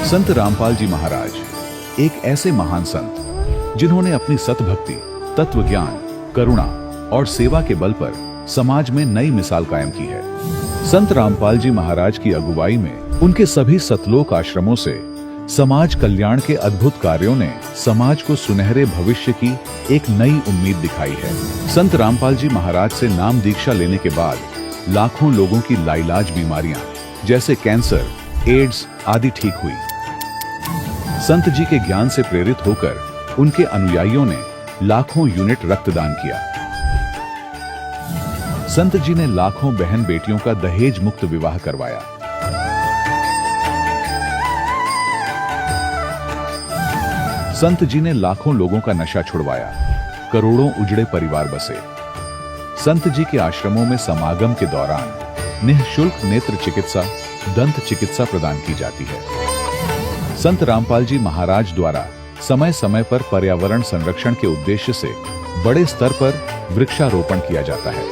संत रामपाल जी महाराज एक ऐसे महान संत जिन्होंने अपनी सतभक्ति, तत्व ज्ञान, करुणा और सेवा के बल पर समाज में नई मिसाल कायम की है। संत रामपाल जी महाराज की अगुवाई में उनके सभी सतलोक आश्रमों से समाज कल्याण के अद्भुत कार्यों ने समाज को सुनहरे भविष्य की एक नई उम्मीद दिखाई है। संत रामपाल जी महाराज से नाम दीक्षा लेने के बाद लाखों लोगों की लाइलाज बीमारियां जैसे कैंसर, एड्स आदि ठीक हुई। संत जी के ज्ञान से प्रेरित होकर उनके अनुयायियों ने लाखों यूनिट रक्तदान किया। संत जी ने लाखों बहन बेटियों का दहेज मुक्त विवाह करवाया। संत जी ने लाखों लोगों का नशा छुड़वाया, करोड़ों उजड़े परिवार बसे। संत जी के आश्रमों में समागम के दौरान निःशुल्क नेत्र चिकित्सा, दंत चिकित्सा प्रदान की जाती है। संत रामपाल जी महाराज द्वारा समय समय पर पर्यावरण संरक्षण के उद्देश्य से बड़े स्तर पर वृक्षारोपण किया जाता है।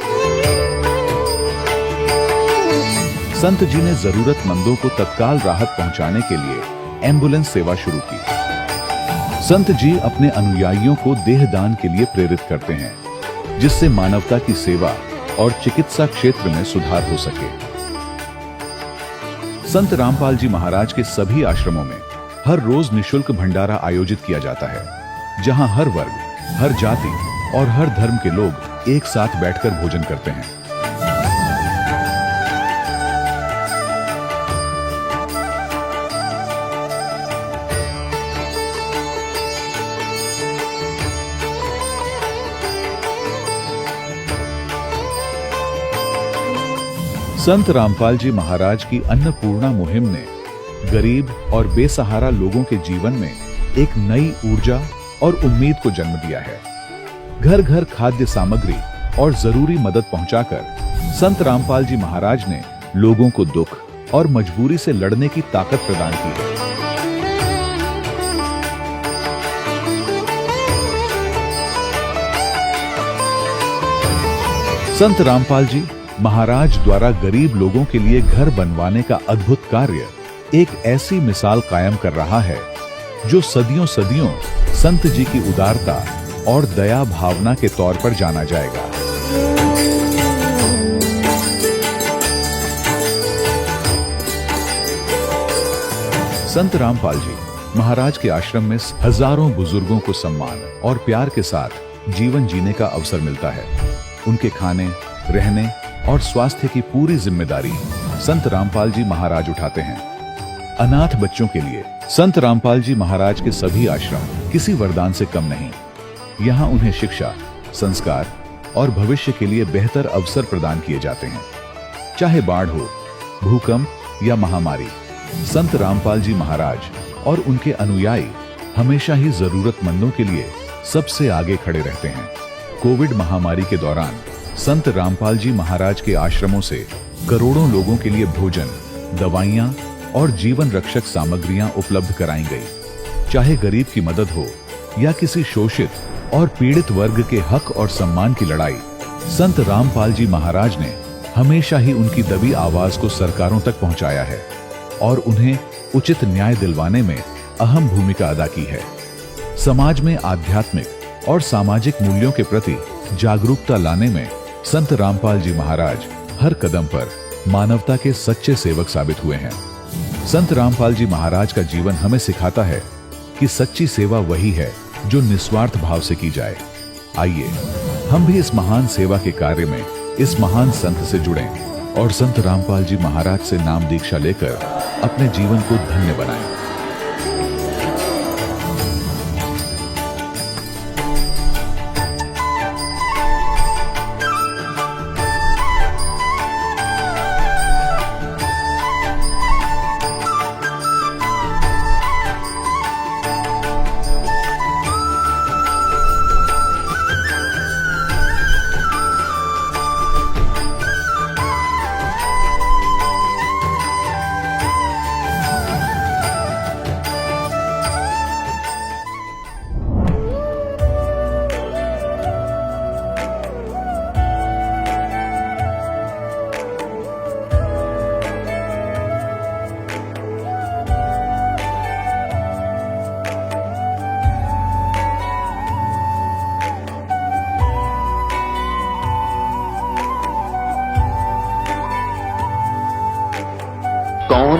संत जी ने जरूरतमंदों को तत्काल राहत पहुंचाने के लिए एम्बुलेंस सेवा शुरू की। संत जी अपने अनुयायियों को देहदान के लिए प्रेरित करते हैं, जिससे मानवता की सेवा और चिकित्सा क्षेत्र में सुधार हो सके। संत रामपाल जी महाराज के सभी आश्रमों में हर रोज निःशुल्क भंडारा आयोजित किया जाता है, जहां हर वर्ग, हर जाति और हर धर्म के लोग एक साथ बैठकर भोजन करते हैं। संत रामपाल जी महाराज की अन्नपूर्णा मुहिम ने गरीब और बेसहारा लोगों के जीवन में एक नई ऊर्जा और उम्मीद को जन्म दिया है। घर घर खाद्य सामग्री और जरूरी मदद पहुंचाकर संत रामपाल जी महाराज ने लोगों को दुख और मजबूरी से लड़ने की ताकत प्रदान की है। संत रामपाल जी महाराज द्वारा गरीब लोगों के लिए घर बनवाने का अद्भुत कार्य एक ऐसी मिसाल कायम कर रहा है जो सदियों सदियों संत जी की उदारता और दया भावना के तौर पर जाना जाएगा। संत रामपाल जी महाराज के आश्रम में हजारों बुजुर्गों को सम्मान और प्यार के साथ जीवन जीने का अवसर मिलता है। उनके खाने, रहने और स्वास्थ्य की पूरी जिम्मेदारी संत रामपाल जी महाराज उठाते हैं। अनाथ बच्चों के लिए संत रामपाल जी महाराज के सभी आश्रम किसी वरदान से कम नहीं। यहाँ उन्हें शिक्षा, संस्कार और भविष्य के लिए बेहतर अवसर प्रदान किए जाते हैं। चाहे बाढ़ हो, भूकंप या महामारी, संत रामपाल जी महाराज और उनके अनुयायी हमेशा ही जरूरतमंदों के लिए सबसे आगे खड़े रहते हैं। कोविड महामारी के दौरान संत रामपाल जी महाराज के आश्रमों से करोड़ों लोगों के लिए भोजन, दवाइयां और जीवन रक्षक सामग्रियां उपलब्ध कराई गई। चाहे गरीब की मदद हो या किसी शोषित और पीड़ित वर्ग के हक और सम्मान की लड़ाई, संत रामपाल जी महाराज ने हमेशा ही उनकी दबी आवाज को सरकारों तक पहुंचाया है और उन्हें उचित न्याय दिलवाने में अहम भूमिका अदा की है। समाज में आध्यात्मिक और सामाजिक मूल्यों के प्रति जागरूकता लाने में संत रामपाल जी महाराज हर कदम पर मानवता के सच्चे सेवक साबित हुए हैं। संत रामपाल जी महाराज का जीवन हमें सिखाता है कि सच्ची सेवा वही है जो निस्वार्थ भाव से की जाए। आइए हम भी इस महान सेवा के कार्य में इस महान संत से जुड़ें और संत रामपाल जी महाराज से नाम दीक्षा लेकर अपने जीवन को धन्य बनाएं।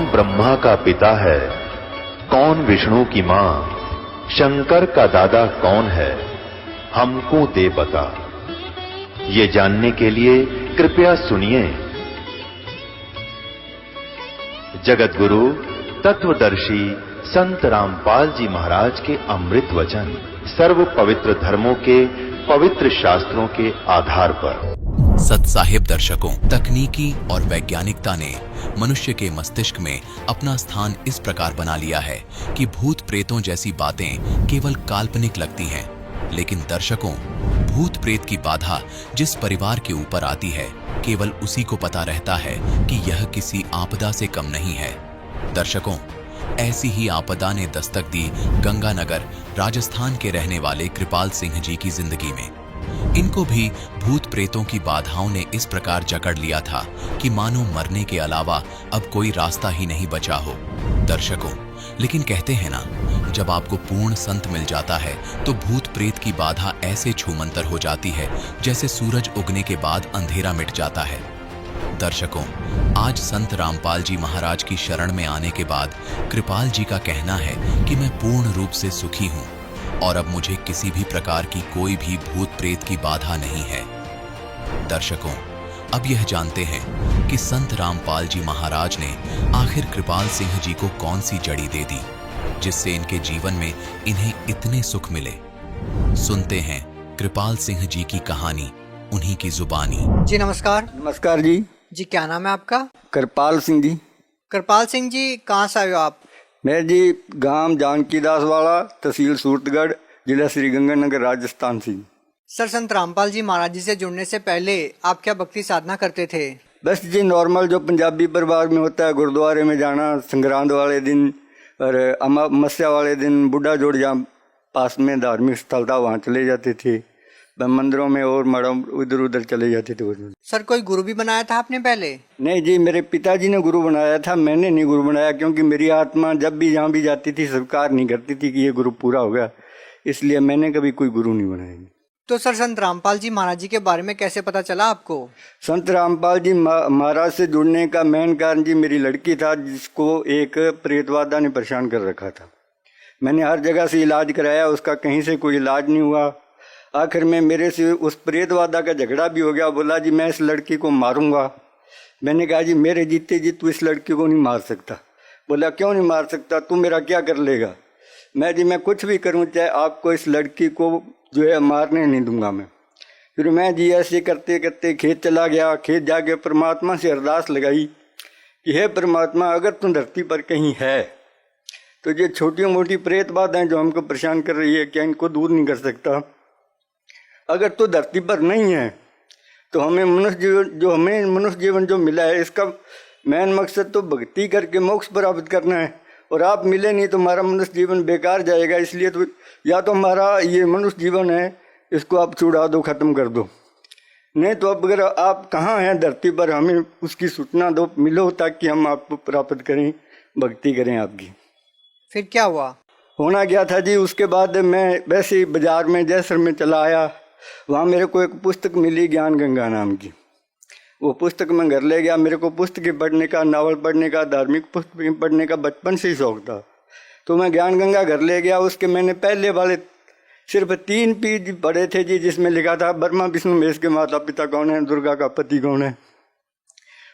कौन ब्रह्मा का पिता है, कौन विष्णु की मां, शंकर का दादा कौन है, हमको दे बता। ये जानने के लिए कृपया सुनिए। जगत गुरु तत्वदर्शी संत रामपाल जी महाराज के अमृत वचन सर्व पवित्र धर्मों के पवित्र शास्त्रों के आधार पर। सत्साहिब दर्शकों, तकनीकी और वैज्ञानिकता ने मनुष्य के मस्तिष्क में अपना स्थान इस प्रकार बना लिया है कि भूत प्रेतों जैसी बातें केवल काल्पनिक लगती हैं। लेकिन दर्शकों, भूत प्रेत की बाधा जिस परिवार के ऊपर आती है, केवल उसी को पता रहता है कि यह किसी आपदा से कम नहीं है। दर्शकों, ऐसी ही आपदा ने दस्तक दी गंगानगर, राजस्थान के रहने वाले कृपाल सिंह जी की जिंदगी में। इनको भी भूत प्रेतों की बाधाओं ने इस प्रकार जकड़ लिया था कि मानो मरने के अलावा अब कोई रास्ता ही नहीं बचा हो। दर्शकों, लेकिन कहते हैं ना, जब आपको पूर्ण संत मिल जाता है तो भूत प्रेत की बाधा ऐसे छूमंतर हो जाती है जैसे सूरज उगने के बाद अंधेरा मिट जाता है। दर्शकों, आज संत रामपाल जी महाराज की शरण में आने के बाद कृपाल जी का कहना है कि मैं पूर्ण रूप से सुखी हूं और अब मुझे किसी भी प्रकार की कोई भी भूत प्रेत की बाधा नहीं है। दर्शकों, अब यह जानते हैं कि संत रामपाल जी महाराज ने आखिर कृपाल सिंह जी को कौन सी जड़ी दे दी जिससे इनके जीवन में इन्हें इतने सुख मिले। सुनते हैं कृपाल सिंह जी की कहानी, उन्हीं की जुबानी। जी नमस्कार। नमस्कार जी। जी क्या नाम है आपका? कृपाल सिंह जी। कृपाल सिंह जी, कहाँ से आए हो आप? मैं जी गांव जानकीदास वाला, तहसील सूरतगढ़, जिला श्रीगंगानगर, राजस्थान से। सर, संत रामपाल जी महाराज जी से जुड़ने से पहले आप क्या भक्ति साधना करते थे? बस जी नॉर्मल जो पंजाबी परिवार में होता है, गुरुद्वारे में जाना संक्रांत वाले दिन और अमावस्या वाले दिन, बुढ़ा जोड़ जहाँ पास में धार्मिक स्थल था वहाँ चले जाते थे, मंदिरों में और मठों इधर उधर चले जाते थे। सर, कोई गुरु भी बनाया था आपने पहले? नहीं जी, मेरे पिताजी ने गुरु बनाया था, मैंने नहीं गुरु बनाया, क्योंकि मेरी आत्मा जब भी जहाँ भी जाती थी स्वीकार नहीं करती थी कि ये गुरु पूरा हो गया, इसलिए मैंने कभी कोई गुरु नहीं बनाया। तो सर, संत रामपाल जी महाराज जी के बारे में कैसे पता चला आपको? संत रामपाल जी महाराज से जुड़ने का मेन कारण जी मेरी लड़की था, जिसको एक प्रेतवादा ने परेशान कर रखा था। मैंने हर जगह से इलाज कराया, उसका कहीं से कोई इलाज नहीं हुआ। आखिर में मेरे से उस प्रेतवादा का झगड़ा भी हो गया। बोला जी मैं इस लड़की को मारूंगा। मैंने कहा जी मेरे जीते जी तू इस लड़की को नहीं मार सकता। बोला क्यों नहीं मार सकता, तू मेरा क्या कर लेगा? मैं कुछ भी करूं, चाहे आपको इस लड़की को जो है मारने नहीं दूंगा मैं। फिर मैं जी ऐसे करते करते खेत चला गया। खेत जाके परमात्मा से अरदास लगाई कि हे परमात्मा, अगर तू धरती पर कहीं है तो ये छोटी मोटी प्रेत बाधाएं जो हमको परेशान कर रही है, क्या इनको दूर नहीं कर सकता? अगर तो धरती पर नहीं है तो हमें मनुष्य जीवन जो मिला है, इसका मेन मकसद तो भक्ति करके मोक्ष प्राप्त करना है। और आप मिले नहीं तो हमारा मनुष्य जीवन बेकार जाएगा। इसलिए तो या तो हमारा ये मनुष्य जीवन है, इसको आप छुड़ा दो, ख़त्म कर दो। नहीं तो अब अगर आप कहाँ हैं धरती पर, हमें उसकी सूचना दो, मिलो, ताकि हम आपको प्राप्त करें, भक्ति करें आपकी। फिर क्या हुआ? होना क्या था जी, उसके बाद मैं वैसे ही बाजार में जैसर में चला आया। वहाँ मेरे को एक पुस्तक मिली ज्ञान गंगा नाम की। वो पुस्तक मैं घर ले गया। मेरे को पुस्तकें पढ़ने का, नावल पढ़ने का, धार्मिक पुस्तकें पढ़ने का बचपन से ही शौक था। तो मैं ज्ञान गंगा घर ले गया। उसके मैंने पहले वाले सिर्फ 3 पेज पढ़े थे जी, जिसमें लिखा था ब्रह्मा विष्णु महेश के माता पिता कौन है, दुर्गा का पति कौन है।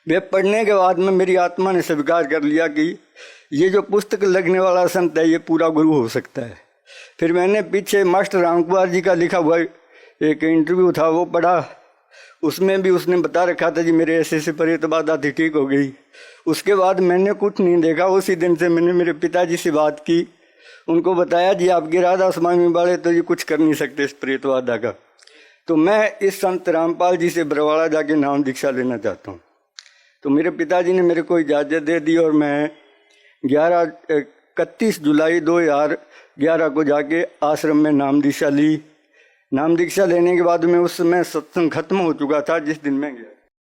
वे पढ़ने के बाद में मेरी आत्मा ने स्वीकार कर लिया कि ये जो पुस्तक लगने वाला संत है, ये पूरा गुरु हो सकता है। फिर मैंने पीछे मास्टर राम कुमार जी का लिखा हुआ एक इंटरव्यू था, वो पढ़ा। उसमें भी उसने बता रखा था जी मेरे ऐसे प्रेत बाधा थी, ठीक हो गई। उसके बाद मैंने कुछ नहीं देखा। उसी दिन से मैंने मेरे पिताजी से बात की, उनको बताया जी आपके राधा स्वामी वाले तो ये कुछ कर नहीं सकते इस प्रेत बाधा का। तो मैं इस संत रामपाल जी से बरवाड़ा जाके नाम दीक्षा लेना चाहता हूँ। तो मेरे पिताजी ने मेरे को इजाज़त दे दी और मैं 31 जुलाई 2011 को जाके आश्रम में नाम दीक्षा ली। नाम दीक्षा लेने के बाद में उस समय सत्संग खत्म हो चुका था जिस दिन मैं गया।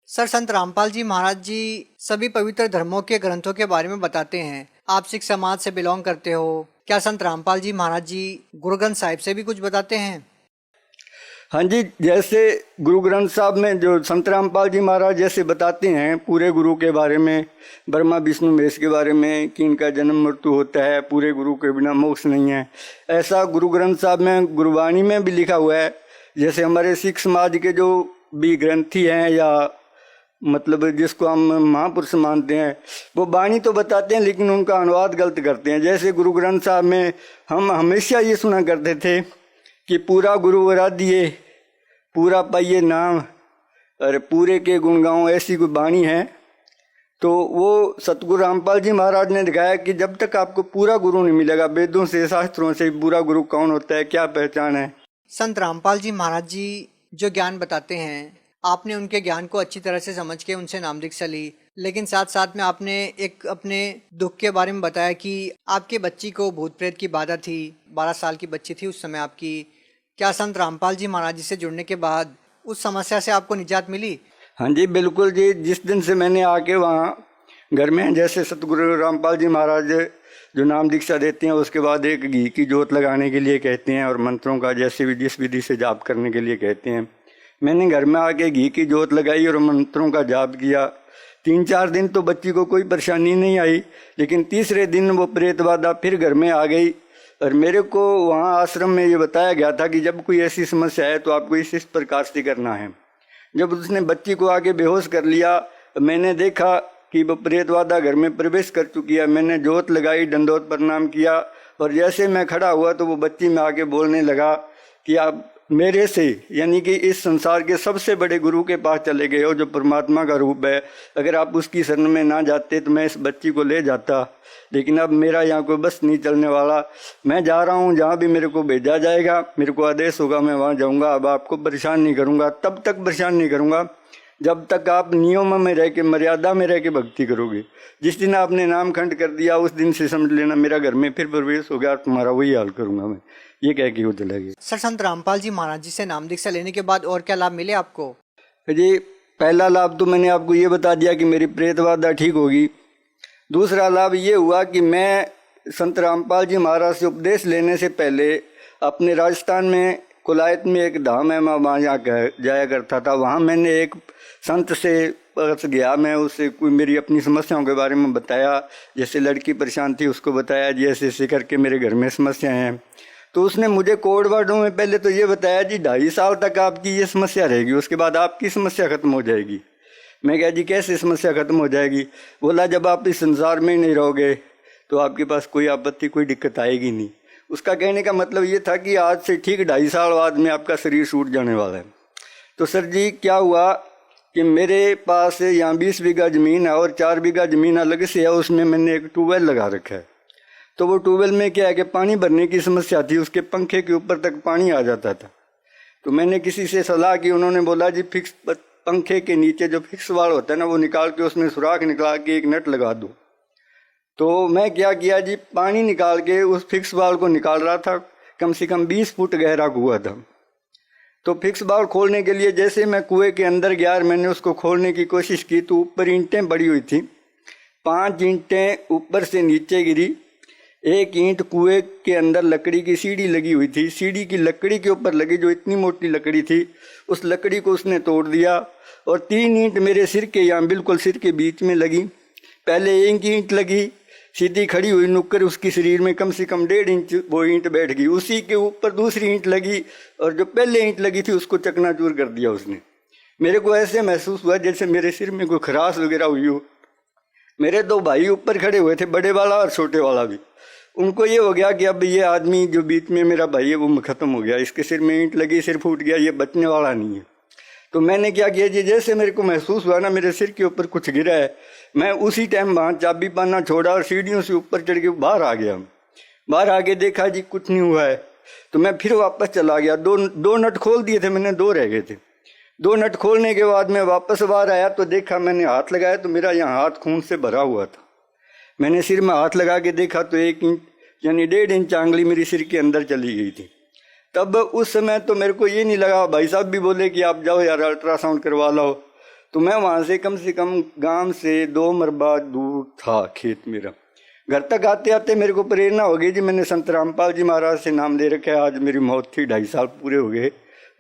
सर, संत रामपाल जी महाराज जी सभी पवित्र धर्मों के ग्रंथों के बारे में बताते हैं। आप सिख समाज से बिलोंग करते हो, क्या संत रामपाल जी महाराज जी गुरु ग्रंथ साहिब से भी कुछ बताते हैं? हाँ जी, जैसे गुरु ग्रंथ साहब में जो संत रामपाल जी महाराज जैसे बताते हैं पूरे गुरु के बारे में, ब्रह्मा विष्णु महेश के बारे में कि इनका जन्म मृत्यु होता है, पूरे गुरु के बिना मोक्ष नहीं है, ऐसा गुरु ग्रंथ साहब में गुरुवाणी में भी लिखा हुआ है। जैसे हमारे सिख समाज के जो भी ग्रंथी हैं या मतलब जिसको हम महापुरुष मानते हैं, वो वाणी तो बताते हैं लेकिन उनका अनुवाद गलत करते हैं। जैसे गुरु ग्रंथ साहब में हम हमेशा ये सुना करते थे कि पूरा गुरु आराध्य, पूरा पाइये नाम, और पूरे के गुण गाओ, ऐसी कोई वाणी है। तो वो सतगुरु रामपाल जी महाराज ने दिखाया कि जब तक आपको पूरा गुरु नहीं मिलेगा, वेदों से शास्त्रों से पूरा गुरु कौन होता है, क्या पहचान है। संत रामपाल जी महाराज जी जो ज्ञान बताते हैं, आपने उनके ज्ञान को अच्छी तरह से समझ के उनसे नाम दीक्षा ली, लेकिन साथ साथ में आपने एक अपने दुख के बारे में बताया कि आपके बच्ची को भूत प्रेत की बाधा थी, 12 साल की बच्ची थी उस समय आपकी। क्या संत रामपाल जी महाराज जी से जुड़ने के बाद उस समस्या से आपको निजात मिली? हाँ जी बिल्कुल जी। जिस दिन से मैंने आके वहाँ घर में जैसे सतगुरु रामपाल जी महाराज जो नाम दीक्षा देते हैं, उसके बाद एक घी की जोत लगाने के लिए कहते हैं और मंत्रों का जैसे भी जिस विधि से जाप करने के लिए कहते हैं। मैंने घर में आके घी की जोत लगाई और मंत्रों का जाप किया। 3-4 दिन तो बच्ची को कोई परेशानी नहीं आई, लेकिन तीसरे दिन वो प्रेत बाधा फिर घर में आ गई। और मेरे को वहाँ आश्रम में ये बताया गया था कि जब कोई ऐसी समस्या है तो आपको इस प्रकार से करना है। जब उसने बच्ची को आके बेहोश कर लिया, मैंने देखा कि वो प्रेत बाधा घर में प्रवेश कर चुकी है। मैंने जोत लगाई, दंडोत प्रणाम किया, और जैसे मैं खड़ा हुआ तो वो बच्ची में आके बोलने लगा कि आप मेरे से, यानी कि इस संसार के सबसे बड़े गुरु के पास चले गए हो जो परमात्मा का रूप है। अगर आप उसकी शरण में ना जाते तो मैं इस बच्ची को ले जाता, लेकिन अब मेरा यहाँ कोई बस नहीं चलने वाला। मैं जा रहा हूँ, जहाँ भी मेरे को भेजा जाएगा, मेरे को आदेश होगा, मैं वहाँ जाऊँगा। अब आपको परेशान नहीं करूँगा, तब तक परेशान नहीं करूँगा जब तक आप नियम में रह के, मर्यादा में रह के भक्ति करोगे। जिस दिन आपने नाम खंड कर दिया उस दिन से समझ लेना मेरा घर में फिर प्रवेश हो गया, तुम्हारा वही हाल करूँगा मैं। ये कह के वो चला गया। सर, संत रामपाल जी महाराज जी से नाम दीक्षा लेने के बाद और क्या लाभ मिले आपको? जी, पहला लाभ तो मैंने आपको ये बता दिया कि मेरी प्रेत बाधा ठीक होगी। दूसरा लाभ ये हुआ कि मैं संत रामपाल जी महाराज से उपदेश लेने से पहले अपने राजस्थान में कुलायत में एक धाम है, मैं वहाँ जाया करता था। वहाँ मैंने एक संत से पास गया, मैं उससे कोई मेरी अपनी समस्याओं के बारे में बताया। जैसे लड़की परेशान थी उसको बताया जी ऐसे ऐसे करके मेरे घर में समस्याएं हैं। तो उसने मुझे कोड वर्डों में पहले तो ये बताया जी 2.5 साल तक आपकी ये समस्या रहेगी, उसके बाद आपकी समस्या खत्म हो जाएगी। मैं कहा जी कैसे समस्या खत्म हो जाएगी? बोला जब आप इस संसार में नहीं रहोगे तो आपके पास कोई आपत्ति, कोई दिक्कत आएगी नहीं। उसका कहने का मतलब ये था कि आज से ठीक 2.5 साल बाद में आपका शरीर छूट जाने वाला है। तो सर जी क्या हुआ कि मेरे पास यहाँ 20 बीघा ज़मीन है और 4 बीघा ज़मीन अलग से है, उसमें मैंने एक ट्यूबवेल लगा रखा है। तो वो ट्यूबवेल में क्या है कि पानी भरने की समस्या थी, उसके पंखे के ऊपर तक पानी आ जाता था। तो मैंने किसी से सलाह की, उन्होंने बोला जी फिक्स पंखे के नीचे जो फिक्स वाल होता है ना, वो निकाल के उसमें सुराख निकाल के एक नट लगा दो। तो मैं क्या किया जी, पानी निकाल के उस फिक्स वाल को निकाल रहा था। कम से कम 20 फुट गहरा कुआं था। तो फिक्स वाल खोलने के लिए जैसे मैं कुएं के अंदर गया और मैंने उसको खोलने की कोशिश की तो ऊपर ईंटें पड़ी हुई थी। 5 ईंटें ऊपर से नीचे गिरी। एक ईंट कुएं के अंदर लकड़ी की सीढ़ी लगी हुई थी, सीढ़ी की लकड़ी के ऊपर लगी जो इतनी मोटी लकड़ी थी, उस लकड़ी को उसने तोड़ दिया। और 3 ईंट मेरे सिर के यहाँ बिल्कुल सिर के बीच में लगी। पहले एक ईंट लगी सीधी खड़ी हुई नुक्कर, उसकी शरीर में कम से कम 1.5 इंच वो ईंट बैठ गई। उसी के ऊपर दूसरी ईंट लगी और जो पहले ईंट लगी थी उसको चकनाचूर कर दिया उसने। मेरे को ऐसे महसूस हुआ जैसे मेरे सिर में कोई खराश वगैरह हुई हो। मेरे 2 भाई ऊपर खड़े हुए थे, बड़े वाला और छोटे वाला भी। उनको ये हो गया कि अब ये आदमी जो बीच में मेरा भाई है वो खत्म हो गया, इसके सिर में ईंट लगी, सिर फूट गया, ये बचने वाला नहीं है। तो मैंने क्या किया जी, जैसे मेरे को महसूस हुआ ना मेरे सिर के ऊपर कुछ गिरा है, मैं उसी टाइम वहाँ चाबी पाना छोड़ा और सीढ़ियों से ऊपर चढ़ के बाहर आ गया। बाहर आके देखा जी कुछ नहीं हुआ है। तो मैं फिर वापस चला गया। दो नट खोल दिए थे मैंने, 2 रह गए थे। 2 नट खोलने के बाद मैं वापस बाहर आया तो देखा, मैंने हाथ लगाया तो मेरा यहाँ हाथ खून से भरा हुआ था। मैंने सिर में हाथ लगा के देखा तो 1 इंच यानी 1.5 इंच आंगली मेरी सिर के अंदर चली गई थी। तब उस समय तो मेरे को ये नहीं लगा, भाई साहब भी बोले कि आप जाओ यार अल्ट्रासाउंड करवा लो। तो मैं वहाँ से कम गांव से 2 मरबा दूर था खेत मेरा। घर तक आते आते मेरे को प्रेरणा हो गई जी, मैंने संत रामपाल जी महाराज से नाम ले रखा है। आज मेरी मौत थी, 2.5 साल पूरे हो गए।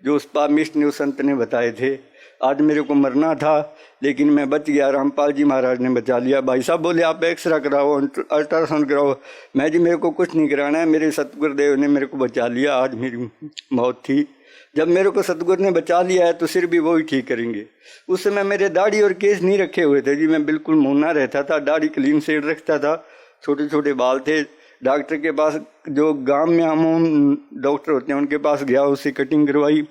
जो उस पापिष्ट ने, उस संत ने बताए थे। आज मेरे को मरना था लेकिन मैं बच गया, रामपाल जी महाराज ने बचा लिया। भाई साहब बोले आप एक्सरा कराओ, अल्ट्रासाउंड कराओ। मैं जी मेरे को कुछ नहीं कराना है, मेरे सतगुरुदेव ने मेरे को बचा लिया। आज मेरी मौत थी, जब मेरे को सतगुरु ने बचा लिया है तो सिर भी वो ही ठीक करेंगे। उस समय मेरे दाढ़ी और केस नहीं रखे हुए थे जी, मैं बिल्कुल मुन्ना रहता था, दाढ़ी क्लीन सेट रखता था, छोटे छोटे बाल थे। डॉक्टर के पास, जो गांव में हम डॉक्टर होते हैं उनके पास गया, उससे कटिंग करवाई।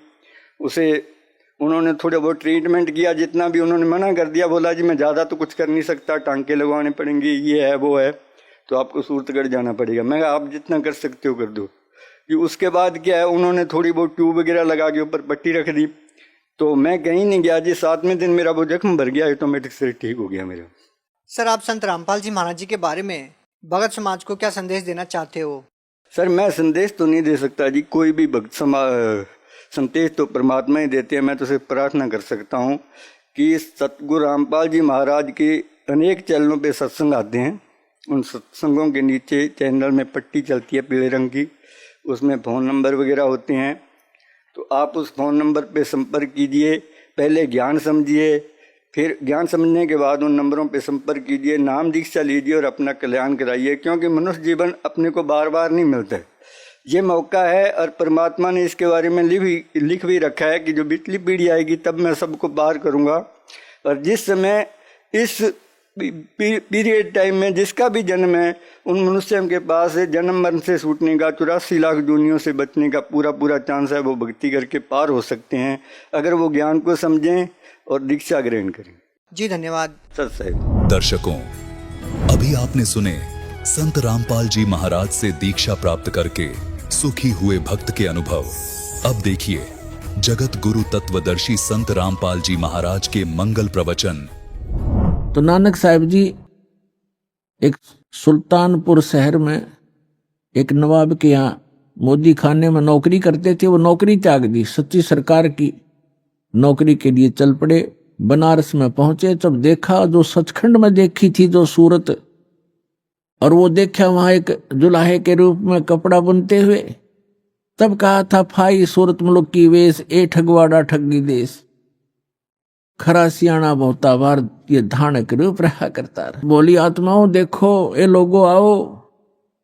उसे उन्होंने थोड़ा बहुत ट्रीटमेंट किया, जितना भी उन्होंने मना कर दिया। बोला जी मैं ज़्यादा तो कुछ कर नहीं सकता, टांके लगवाने पड़ेंगे, ये है वो है, तो आपको सूरतगढ़ जाना पड़ेगा। मैं कहा आप जितना कर सकते हो कर दो कि। उसके बाद क्या है, उन्होंने थोड़ी बहुत ट्यूब वगैरह लगा के ऊपर पट्टी रख दी, तो मैं कहीं नहीं गया जी। 7वें दिन मेरा वो जख्म भर गया, ऑटोमेटिक से ठीक हो गया मेरा। सर, आप संत रामपाल जी महाराज जी के बारे में भगत समाज को क्या संदेश देना चाहते हो? सर मैं संदेश तो नहीं दे सकता जी, कोई भी भक्त संदेश तो परमात्मा ही देते हैं। मैं तो सिर्फ प्रार्थना कर सकता हूँ कि सतगुरु रामपाल जी महाराज के अनेक चैनलों पे सत्संग आते हैं। उन सत्संगों के नीचे चैनल में पट्टी चलती है पीले रंग की, उसमें फ़ोन नंबर वगैरह होते हैं, तो आप उस फ़ोन नंबर पे संपर्क कीजिए। पहले ज्ञान समझिए, फिर ज्ञान समझने के बाद उन नंबरों पे संपर्क कीजिए, नाम दीक्षा लीजिए और अपना कल्याण कराइए। क्योंकि मनुष्य जीवन अपने को बार बार नहीं मिलता है, ये मौका है। और परमात्मा ने इसके बारे में लिख भी रखा है कि जो पिछली पीढ़ी आएगी तब मैं सबको पार करूँगा। और जिस समय इस पीरियड टाइम में जिसका भी जन्म है, उन मनुष्यों के पास जन्म मरण से छूटने का, 84 लाख दुनियों से बचने का पूरा चांस है। वो भक्ति करके पार हो सकते हैं अगर वो ज्ञान को समझें और दीक्षा ग्रहण करें। जी धन्यवाद। सत साहिब। दर्शकों, अभी आपने सुने संत रामपाल जी महाराज से दीक्षा प्राप्त करके सुखी हुए भक्त के अनुभव। अब देखिए जगत गुरु तत्वदर्शी संत रामपाल जी महाराज के मंगल प्रवचन। तो नानक साहब जी एक सुल्तानपुर शहर में एक नवाब के यहाँ मोदी खाने में नौकरी करते थे। वो नौकरी त्याग दी, सच्ची सरकार की नौकरी के लिए चल पड़े। बनारस में पहुंचे, जब देखा जो सचखंड में देखी थी जो सूरत, और वो देखा वहां एक जुलाहे के रूप में कपड़ा बुनते हुए, तब कहा था फाई सूरत मुल्क की वेश, ए ठगवाड़ा ठगी देश, खरा सियाणा बहुता बार ये धानक रूप रहा करता रहा। बोली आत्माओं देखो, ये लोगो आओ,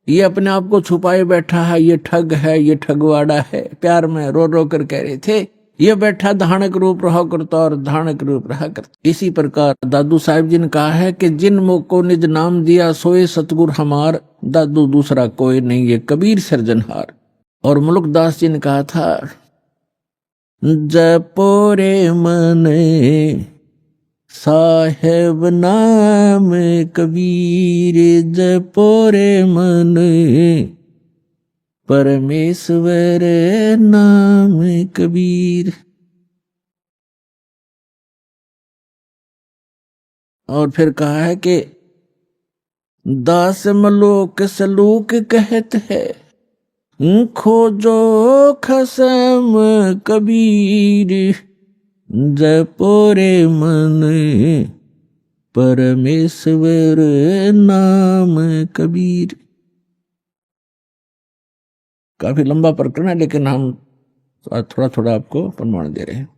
ये अपने आप को छुपाए बैठा है, ये ठग है, ये ठगवाड़ा है। प्यार में रो रो कर कह रहे थे, ये बैठा धानक रूप रहा करता और धानक रूप रहा करता। इसी प्रकार दादू साहिब जी ने कहा है कि जिन मुख को निज नाम दिया सोए सतगुर हमार, दादू दूसरा कोई नहीं, ये कबीर सिरजनहार। और मुल्कदास जी ने कहा था, जपोरे मन साहेब नाम कबीर, जपोरे मन परमेश्वर नाम कबीर। और फिर कहा है कि दास मलोक सलूक कहत है, खोजो खसम कबीर, जपोरे मन परमेश्वर नाम कबीर। काफी लंबा प्रकरण है, लेकिन हम थोड़ा थोड़ा आपको प्रमाण दे रहे हैं।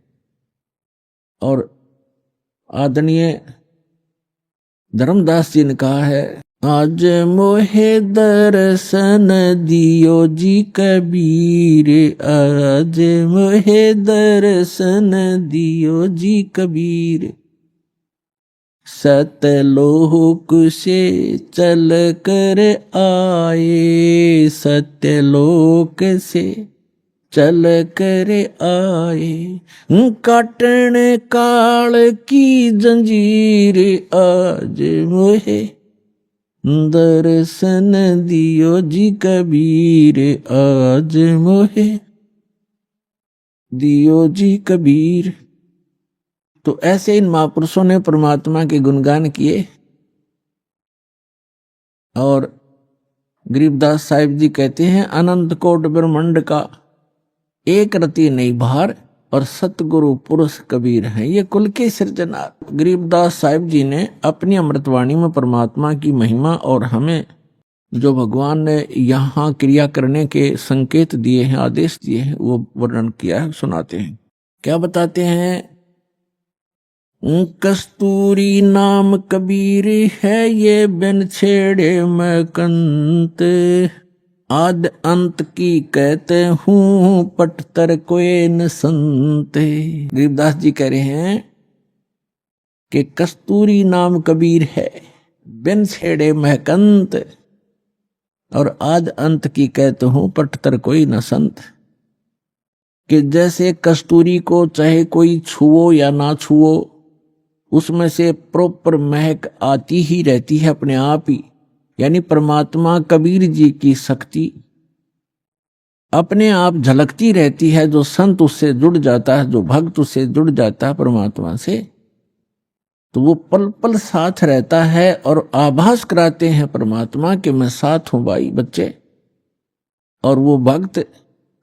और आदरणीय धर्मदास जी ने कहा है, आज मोहे दर्शन दियो जी कबीर, आज मोहे दर्शन दियो जी कबीर, सत्यलोक से चल कर आए, सत्यलोक से चल कर आए, काटन काल की जंजीर, आज मोहे दर्शन दियो जी कबीर, आज मोहे दियो जी कबीर। तो ऐसे इन महापुरुषों ने परमात्मा के गुणगान किए। और गरीबदास साहिब जी कहते हैं, अनंत कोट ब्रह्मांड का एक रति नहीं भार, और सतगुरु पुरुष कबीर हैं, ये कुल के सृजनहार। गरीबदास साहिब जी ने अपनी अमृतवाणी में परमात्मा की महिमा और हमें जो भगवान ने यहाँ क्रिया करने के संकेत दिए हैं, आदेश दिए हैं, वो वर्णन किया है, सुनाते हैं। क्या बताते हैं? कस्तूरी नाम कबीर है, ये बिन छेड़े मैं कंत, आद अंत की कहते हूँ, पटतर कोई न संत। गरीबदास जी कह रहे हैं कि कस्तूरी नाम कबीर है, बिन छेड़े मैं कंत, और आद अंत की कहते हूँ, पटतर कोई न संत। कि जैसे कस्तूरी को चाहे कोई छुओ या ना छुओ, उसमें से प्रॉपर महक आती ही रहती है अपने आप ही। यानी परमात्मा कबीर जी की शक्ति अपने आप झलकती रहती है। जो संत उससे जुड़ जाता है, जो भक्त उससे जुड़ जाता है परमात्मा से, तो वो पल पल साथ रहता है और आभास कराते हैं परमात्मा कि मैं साथ हूं भाई बच्चे। और वो भक्त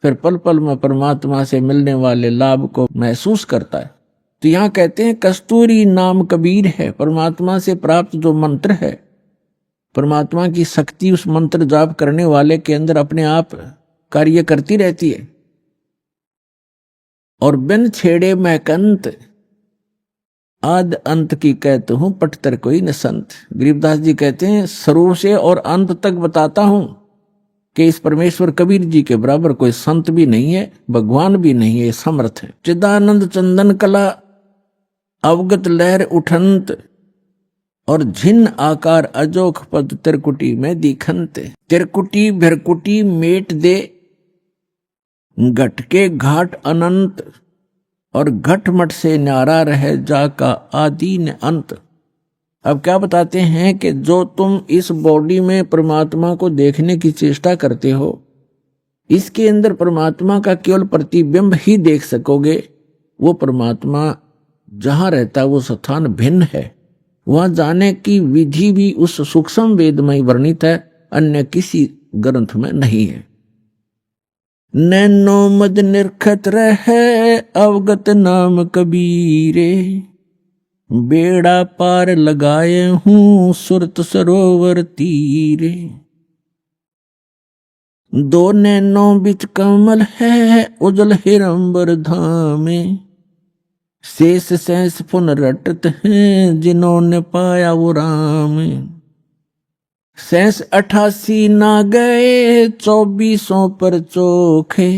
फिर पल पल में परमात्मा से मिलने वाले लाभ को महसूस करता है। तो यहां कहते हैं कस्तूरी नाम कबीर है, परमात्मा से प्राप्त जो मंत्र है, परमात्मा की शक्ति उस मंत्र जाप करने वाले के अंदर अपने आप कार्य करती रहती है। और बिन छेड़े मैं कंत, आद अंत की कहते हूं, पटतर कोई न संत। गरीबदास जी कहते हैं शुरू से और अंत तक बताता हूं कि इस परमेश्वर कबीर जी के बराबर कोई संत भी नहीं है, भगवान भी नहीं है, समर्थ है। चिदानंद चंदन कला अवगत लहर उठंत, और झिन आकार अजोख पद तिरकुटी में दिखंत। तिरकुटी भिरकुटी मेट दे, घट के घाट अनंत, और घट मट से न्यारा रहे जाका आदि न अंत। अब क्या बताते हैं कि जो तुम इस बॉडी में परमात्मा को देखने की चेष्टा करते हो, इसके अंदर परमात्मा का केवल प्रतिबिंब ही देख सकोगे। वो परमात्मा जहां रहता है वो स्थान भिन्न है। वहां जाने की विधि भी उस सूक्ष्म वेद में वर्णित है, अन्य किसी ग्रंथ में नहीं है। नैनो मद निरखत रहे अवगत नाम कबीरे, बेड़ा पार लगाए हूं सुरत सरोवर तीरे। दो नैनों बिच कमल है उजल हिरंबर धामे, शेष सैंस पुन रटत हैं जिन्होंने पाया वो राम। सैंस 88 ना गए 2400 पर चोखे,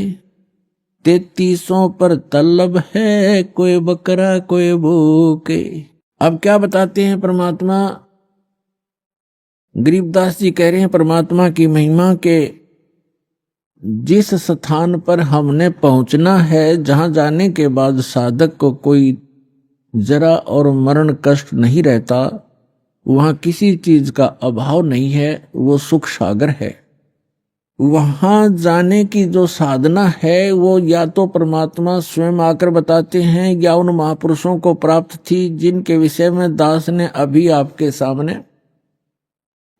3300 पर तलब है कोई बकरा कोई भूखे। अब क्या बताते हैं परमात्मा? गरीबदास जी कह रहे हैं परमात्मा की महिमा के जिस स्थान पर हमने पहुंचना है, जहां जाने के बाद साधक को कोई जरा और मरण कष्ट नहीं रहता, वहां किसी चीज का अभाव नहीं है, वो सुख सागर है। वहां जाने की जो साधना है वो या तो परमात्मा स्वयं आकर बताते हैं या उन महापुरुषों को प्राप्त थी जिनके विषय में दास ने अभी आपके सामने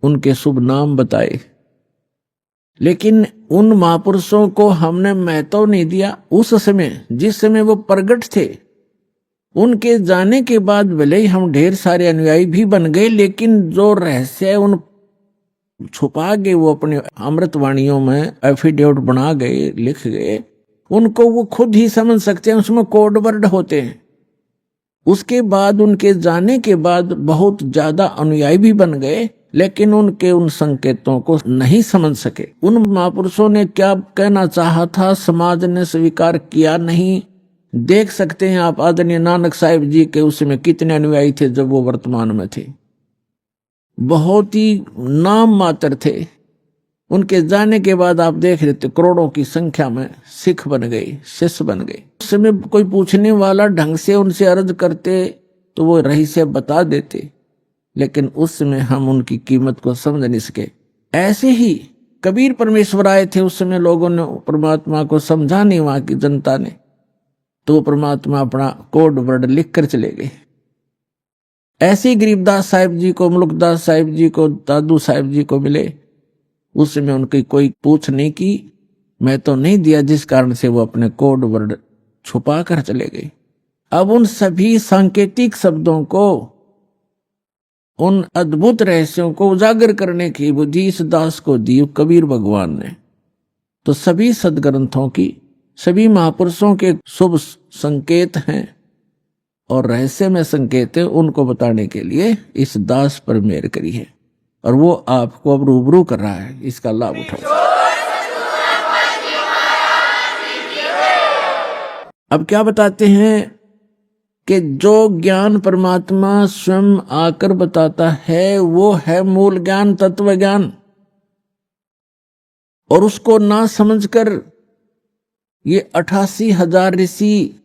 उनके शुभ नाम बताए। लेकिन उन महापुरुषों को हमने महत्व नहीं दिया। उस समय जिस समय वो प्रगट थे, उनके जाने के बाद भले ही हम ढेर सारे अनुयायी भी बन गए, लेकिन जो रहस्य उन छुपा गए वो अपने अमृतवाणियों में एफिडेविट बना गए, लिख गए, उनको वो खुद ही समझ सकते हैं, उसमें कोड वर्ड होते हैं। उसके बाद उनके जाने के बाद बहुत ज्यादा अनुयायी भी बन गए, लेकिन उनके उन संकेतों को नहीं समझ सके। उन महापुरुषों ने क्या कहना चाहा था, समाज ने स्वीकार किया नहीं। देख सकते हैं आप आदरणीय नानक साहिब जी के उसमें कितने अनुयायी थे जब वो वर्तमान में थे, बहुत ही नाम मात्र थे। उनके जाने के बाद आप देख रहे थे करोड़ों की संख्या में सिख बन गए, शिष्य बन गए। उस समय कोई पूछने वाला ढंग से उनसे अर्ज करते तो वो रहस्य बता देते, लेकिन उस समय हम उनकी कीमत को समझ नहीं सके। ऐसे ही कबीर परमेश्वर आए थे, उस समय लोगों ने परमात्मा को समझा नहीं, वहां की जनता ने, तो परमात्मा अपना कोड वर्ड लिख कर चले गए। ऐसे ही गरीबदास साहिब जी को, मुल्कदास साहिब जी को, दादू साहिब जी को मिले, उस समय उनकी कोई पूछ नहीं की, मैं तो नहीं दिया, जिस कारण से वो अपने कोड वर्ड छुपा कर चले गए। अब उन सभी सांकेतिक शब्दों को उन अद्भुत रहस्यों को उजागर करने की बुद्धि इस दास को दी कबीर भगवान ने। तो सभी सदग्रंथों की, सभी महापुरुषों के शुभ संकेत हैं और रहस्य में संकेत है, उनको बताने के लिए इस दास पर मेहर करी है और वो आपको अब रूबरू कर रहा है। इसका लाभ उठाओ। अब क्या बताते हैं कि जो ज्ञान परमात्मा स्वयं आकर बताता है वो है मूल ज्ञान, तत्व ज्ञान। और उसको ना समझकर ये 88,000 ऋषि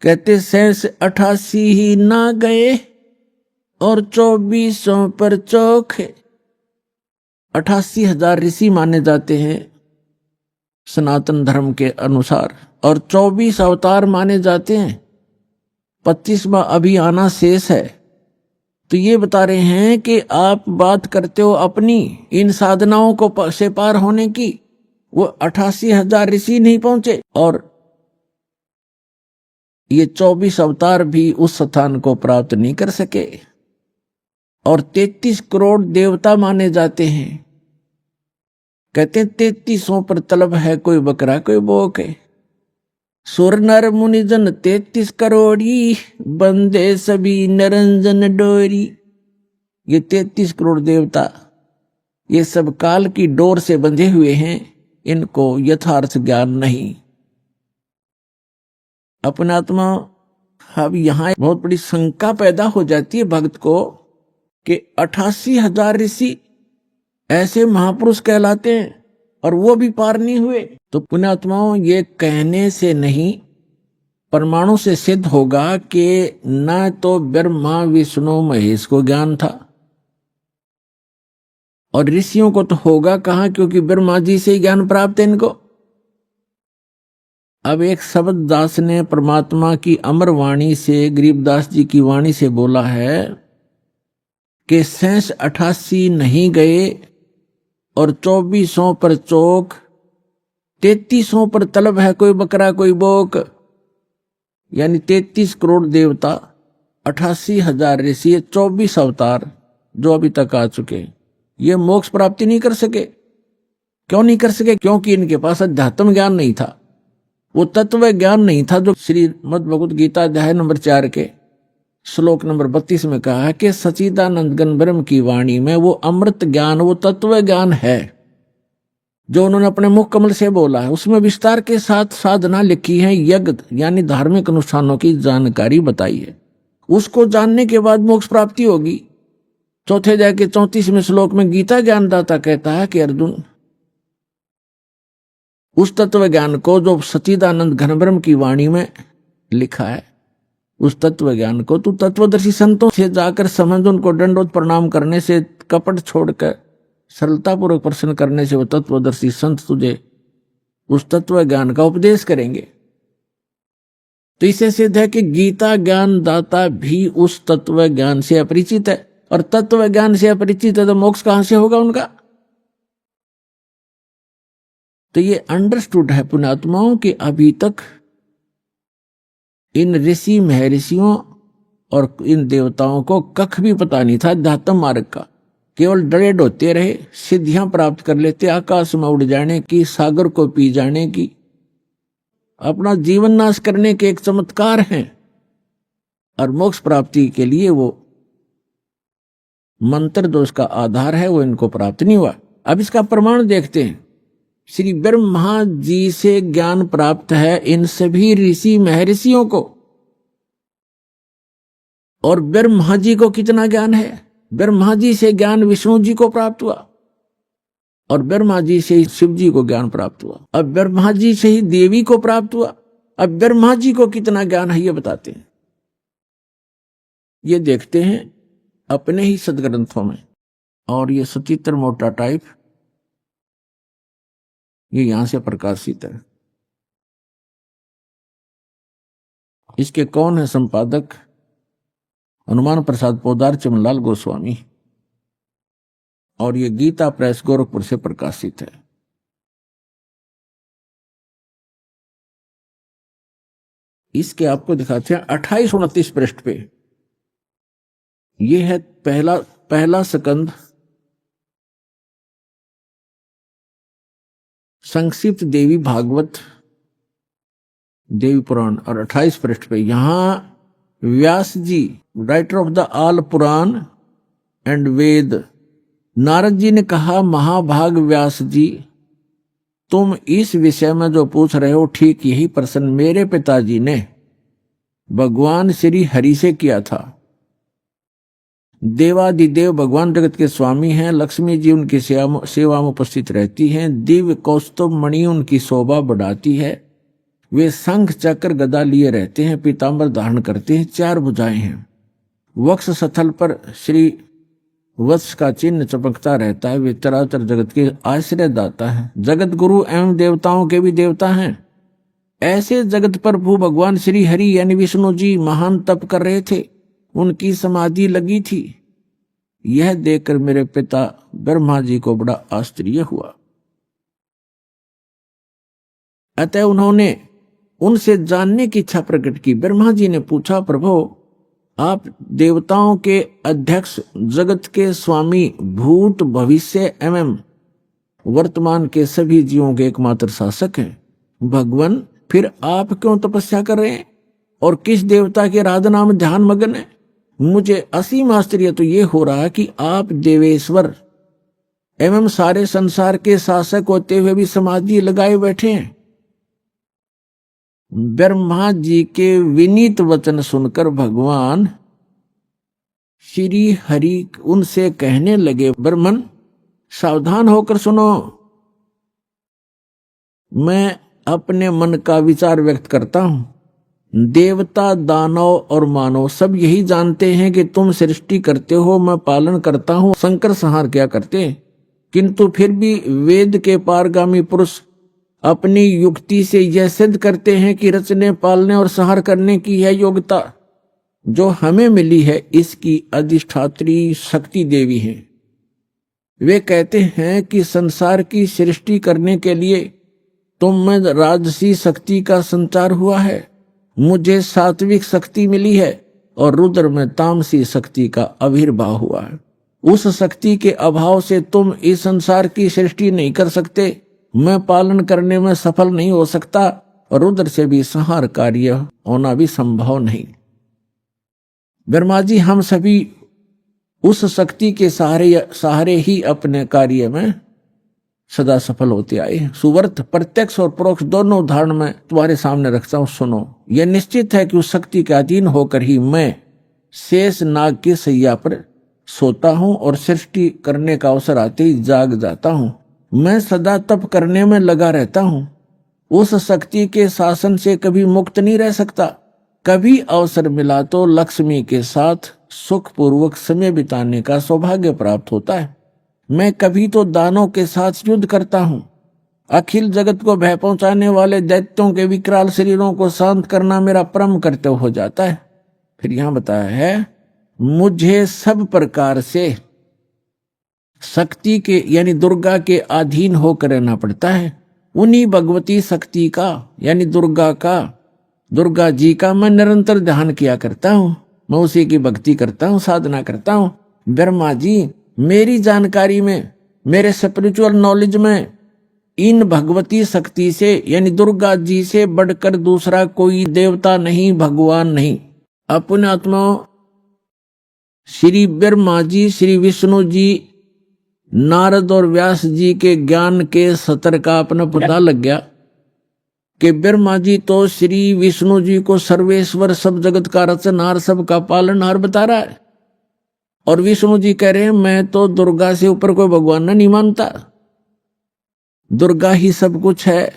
कहते शेष 88 ही ना गए और 2400 पर चौखे। 88,000 ऋषि माने जाते हैं सनातन धर्म के अनुसार और 24 अवतार माने जाते हैं। 25वां अभी आना शेष है। तो ये बता रहे हैं कि आप बात करते हो अपनी इन साधनाओं को से पार होने की, वो 88,000 ऋषि नहीं पहुंचे और ये 24 अवतार भी उस स्थान को प्राप्त नहीं कर सके। और 33 करोड़ देवता माने जाते हैं। कहते हैं 3300 पर तलब है, कोई बकरा कोई बोक है। सुर नर मुनिजन 33 करोड़ी, बंदे सभी निरंजन डोरी। ये 33 करोड़ देवता ये सब काल की डोर से बंधे हुए हैं, इनको यथार्थ ज्ञान नहीं। अपना आत्मा अब यहां बहुत बड़ी शंका पैदा हो जाती है भक्त को कि 88,000 ऋषि ऐसे महापुरुष कहलाते हैं और वो भी पार नहीं हुए। तो पुण्यात्माओं, ये कहने से नहीं परमाणु से सिद्ध होगा कि न तो ब्रह्मा विष्णु महेश को ज्ञान था और ऋषियों को तो होगा कहां, क्योंकि ब्रह्मा जी से ही ज्ञान प्राप्त है इनको। अब एक शब्द दास ने परमात्मा की अमर वाणी से, गरीबदास जी की वाणी से बोला है कि शेष 88 नहीं गए और 2400 पर चौक, 3300 पर तलब है, कोई बकरा कोई बोक। यानी 33 करोड़ देवता, 88,000 ऋषि, 24 अवतार जो अभी तक आ चुके, ये मोक्ष प्राप्ति नहीं कर सके। क्यों नहीं कर सके? क्योंकि इनके पास अध्यात्म ज्ञान नहीं था, वो तत्व ज्ञान नहीं था जो श्रीमद् भगवत गीता अध्याय नंबर 4 के श्लोक नंबर 32 में कहा है कि सच्चिदानंद घन ब्रह्म की वाणी में वो अमृत ज्ञान, वो तत्व ज्ञान है जो उन्होंने अपने मुख कमल से बोला है। उसमें विस्तार के साथ साधना लिखी है, यज्ञ यानी धार्मिक अनुष्ठानों की जानकारी बताई है। उसको जानने के बाद मोक्ष प्राप्ति होगी। चौथे अध्याय के 34वें श्लोक में गीता ज्ञानदाता कहता है कि अर्जुन, उस तत्व ज्ञान को जो सच्चिदानंद घन ब्रह्म की वाणी में लिखा है, उस तत्व ज्ञान को तू तत्वदर्शी संतों से जाकर समझ, उनको दंडोत प्रणाम करने से, कपट छोड़कर सरलता पूर्वक प्रश्न करने से वो तत्वदर्शी संत तुझे उस तत्व ज्ञान का उपदेश करेंगे। तो इससे सिद्ध है कि गीता ज्ञान दाता भी उस तत्व ज्ञान से अपरिचित है, और तत्व ज्ञान से अपरिचित है तो मोक्ष कहां से होगा उनका? तो ये अंडरस्टूड है पुण्यात्माओं कि अभी तक इन ऋषि महर्षियों और इन देवताओं को कख भी पता नहीं था अध्यात्म मार्ग का। केवल डरे डोते रहे, सिद्धियां प्राप्त कर लेते, आकाश में उड़ जाने की, सागर को पी जाने की, अपना जीवन नाश करने के एक चमत्कार हैं। और मोक्ष प्राप्ति के लिए वो मंत्र जो उसका आधार है वो इनको प्राप्त नहीं हुआ। अब इसका प्रमाण देखते हैं। श्री ब्रह्मा जी से ज्ञान प्राप्त है इन सभी ऋषि महर्षियों को, और ब्रह्मा जी को कितना ज्ञान है? ब्रह्मा जी से ज्ञान विष्णु जी को प्राप्त हुआ और ब्रह्मा जी से ही शिव जी को ज्ञान प्राप्त हुआ। अब ब्रह्मा जी से ही देवी को प्राप्त हुआ। अब ब्रह्मा जी को कितना ज्ञान है ये बताते हैं, ये देखते हैं अपने ही सदग्रंथों में। और ये सचित्र मोटा टाइप ये यहां से प्रकाशित है। इसके कौन है संपादक? हनुमान प्रसाद पोदार, चमनलाल गोस्वामी। और ये गीता प्रेस गोरखपुर से प्रकाशित है। इसके आपको दिखाते हैं 28-29 पृष्ठ पे ये है पहला स्कंद, संक्षिप्त देवी भागवत देवी पुराण, और 28 पृष्ठ पे यहां Vyas ji, writer of the all Purana and Veda, Narad ji ने कहा, महाभाग व्यास जी, तुम इस विषय में जो पूछ रहे हो ठीक यही प्रश्न मेरे पिताजी ने भगवान श्री हरि से किया था। देवादिदेव भगवान जगत के स्वामी हैं, लक्ष्मी जी उनकी सेवा में उपस्थित रहती हैं, दिव्य कौस्तुभ मणि उनकी शोभा बढ़ाती है, वे शंख चक्र गदा लिए रहते हैं, पीतांबर धारण करते हैं, 4 भुजाएं हैं, वक्ष स्थल पर श्री वत्स का चिन्ह चमकता रहता है, वे चराचर जगत के आश्रय दाता है, जगत गुरु एवं देवताओं के भी देवता हैं। ऐसे जगत प्रभु भगवान श्री हरि यानी विष्णु जी महान तप कर रहे थे, उनकी समाधि लगी थी। यह देखकर मेरे पिता ब्रह्मा जी को बड़ा आश्चर्य हुआ। अतः उन्होंने उनसे जानने की इच्छा प्रकट की। ब्रह्मा जी ने पूछा, प्रभु आप देवताओं के अध्यक्ष, जगत के स्वामी, भूत भविष्य एवं वर्तमान के सभी जीवों के एकमात्र शासक हैं। भगवान, फिर आप क्यों तपस्या कर रहे हैं और किस देवता के आराधना में ध्यान मग्न है? मुझे असीम आश्चर्य तो ये हो रहा है कि आप देवेश्वर एवं सारे संसार के शासक होते हुए भी समाधि लगाए बैठे हैं। ब्रह्मा जी के विनीत वचन सुनकर भगवान श्री हरि उनसे कहने लगे, ब्रह्मन सावधान होकर सुनो, मैं अपने मन का विचार व्यक्त करता हूं। देवता, दानव और मानव सब यही जानते हैं कि तुम सृष्टि करते हो, मैं पालन करता हूं, संकर संहार क्या करते हैं, किंतु फिर भी वेद के पारगामी पुरुष अपनी युक्ति से यह सिद्ध करते हैं कि रचने, पालने और संहार करने की यह योग्यता जो हमें मिली है, इसकी अधिष्ठात्री शक्ति देवी है। वे कहते हैं कि संसार की सृष्टि करने के लिए तुम में राजसी शक्ति का संचार हुआ है, मुझे सात्विक शक्ति मिली है और रुद्र में तामसी शक्ति का आविर्भाव हुआ है। उस शक्ति के अभाव से तुम इस संसार की सृष्टि नहीं कर सकते, मैं पालन करने में सफल नहीं हो सकता और रुद्र से भी संहार कार्य होना भी संभव नहीं। ब्रह्मा जी, हम सभी उस शक्ति के सहारे ही अपने कार्य में सदा सफल होते आए हैं। सुवर्त प्रत्यक्ष और परोक्ष दोनों उदाहरण में तुम्हारे सामने रखता हूं, सुनो। यह निश्चित है कि उस शक्ति के अधीन होकर ही मैं शेष नाग की सैया पर सोता हूं और सृष्टि करने का अवसर आते ही जाग जाता हूं। मैं सदा तप करने में लगा रहता हूं, उस शक्ति के शासन से कभी मुक्त नहीं रह सकता। कभी अवसर मिला तो लक्ष्मी के साथ सुखपूर्वक समय बिताने का सौभाग्य प्राप्त होता है। मैं कभी तो दानों के साथ युद्ध करता हूं, अखिल जगत को भय पहुंचाने वाले दैत्यों के विकराल शरीरों को शांत करना मेरा परम कर्तव्य हो जाता है। फिर यहां बताया है, मुझे सब प्रकार से शक्ति के यानी दुर्गा के अधीन होकर रहना पड़ता है। उन्हीं भगवती शक्ति का यानी दुर्गा जी का मैं निरंतर ध्यान किया करता हूं, मैं उसी की भक्ति करता हूं, साधना करता हूं। ब्रह्मा जी, मेरी जानकारी में, मेरे स्पिरिचुअल नॉलेज में इन भगवती शक्ति से यानी दुर्गा जी से बढ़कर दूसरा कोई देवता नहीं, भगवान नहीं। अपने आत्मा श्री ब्रह्मा जी, श्री विष्णु जी, नारद और व्यास जी के ज्ञान के स्तर का अपना पता लग गया कि ब्रह्मा जी तो श्री विष्णु जी को सर्वेश्वर, सब जगत का रचनहार, सबका पालनहार बता रहा है, और विष्णु जी कह रहे हैं मैं तो दुर्गा से ऊपर कोई भगवान नहीं मानता, दुर्गा ही सब कुछ है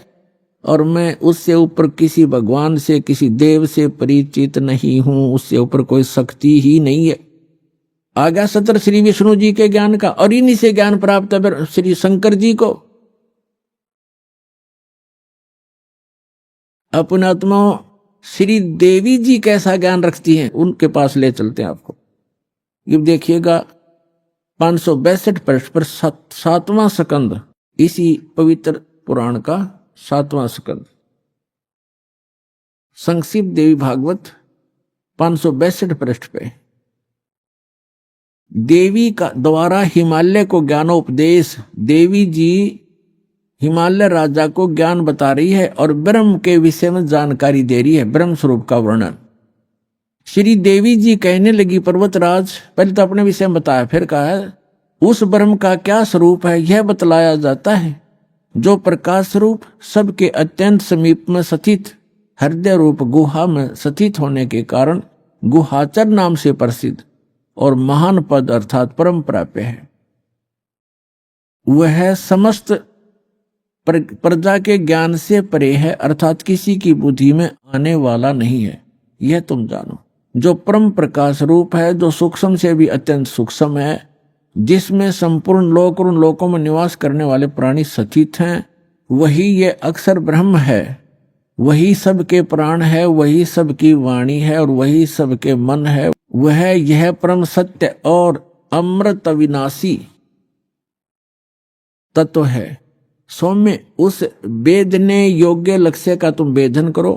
और मैं उससे ऊपर किसी भगवान से, किसी देव से परिचित नहीं हूं, उससे ऊपर कोई शक्ति ही नहीं है। आज्ञा सत्र श्री विष्णु जी के ज्ञान का, और इन्हीं से ज्ञान प्राप्त है श्री शंकर जी को। अपने आत्मा श्री देवी जी कैसा ज्ञान रखती हैं, उनके पास ले चलते हैं आपको। ये देखिएगा 562 पृष्ठ पर 7वां स्कंद, इसी पवित्र पुराण का 7वां स्कंद, संक्षिप्त देवी भागवत 562 पृष्ठ पे। देवी का द्वारा हिमालय को ज्ञानोपदेश। देवी जी हिमालय राजा को ज्ञान बता रही है और ब्रह्म के विषय में जानकारी दे रही है, ब्रह्म स्वरूप का वर्णन। श्री देवी जी कहने लगी, पर्वतराज, पहले तो अपने विषय में बताया, फिर कहा है उस ब्रह्म का क्या स्वरूप है यह बतलाया जाता है, जो प्रकाश स्वरूप सबके अत्यंत समीप में स्थित हृदय रूप गुहा में स्थित होने के कारण गुहाचर नाम से प्रसिद्ध और महान पद अर्थात परम प्राप्य है। वह समस्त प्रजा के ज्ञान से परे है, अर्थात किसी की बुद्धि में आने वाला नहीं है, यह तुम जानो। जो परम प्रकाश रूप है, जो सूक्ष्म से भी अत्यंत सूक्ष्म है, जिसमें संपूर्ण लोक और उन लोकों में निवास करने वाले प्राणी स्थित हैं, वही ये अक्षर ब्रह्म है, वही सबके प्राण है, वही सबकी वाणी है और वही सबके मन है। वह यह परम सत्य और अमृत अविनाशी तत्व है। सौम्य उस वेदने योग्य लक्ष्य का तुम वेदन करो,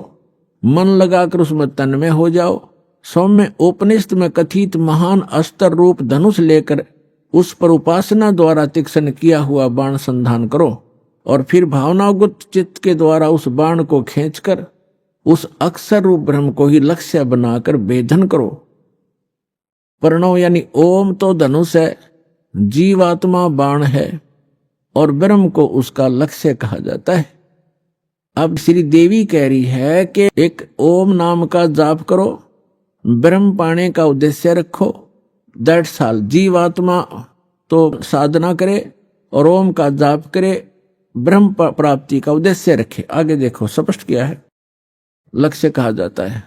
मन लगाकर उसमें तन्मय हो जाओ। सौम्य उपनिषद में कथित महान अस्त्र रूप धनुष लेकर उस पर उपासना द्वारा तीक्ष्ण किया हुआ बाण संधान करो और फिर भावनागुप्त चित्त के द्वारा उस बाण को खींचकर उस अक्षर रूप ब्रह्म को ही लक्ष्य बनाकर वेदन करो। प्रणव यानी ओम तो धनुष है, जीवात्मा बाण है और ब्रह्म को उसका लक्ष्य कहा जाता है। अब श्री देवी कह रही है कि एक ओम नाम का जाप करो, ब्रह्म पाने का उद्देश्य रखो, दैट्स ऑल। जीवात्मा तो साधना करे और ओम का जाप करे, ब्रह्म प्राप्ति का उद्देश्य रखे। आगे देखो, स्पष्ट किया है, लक्ष्य कहा जाता है।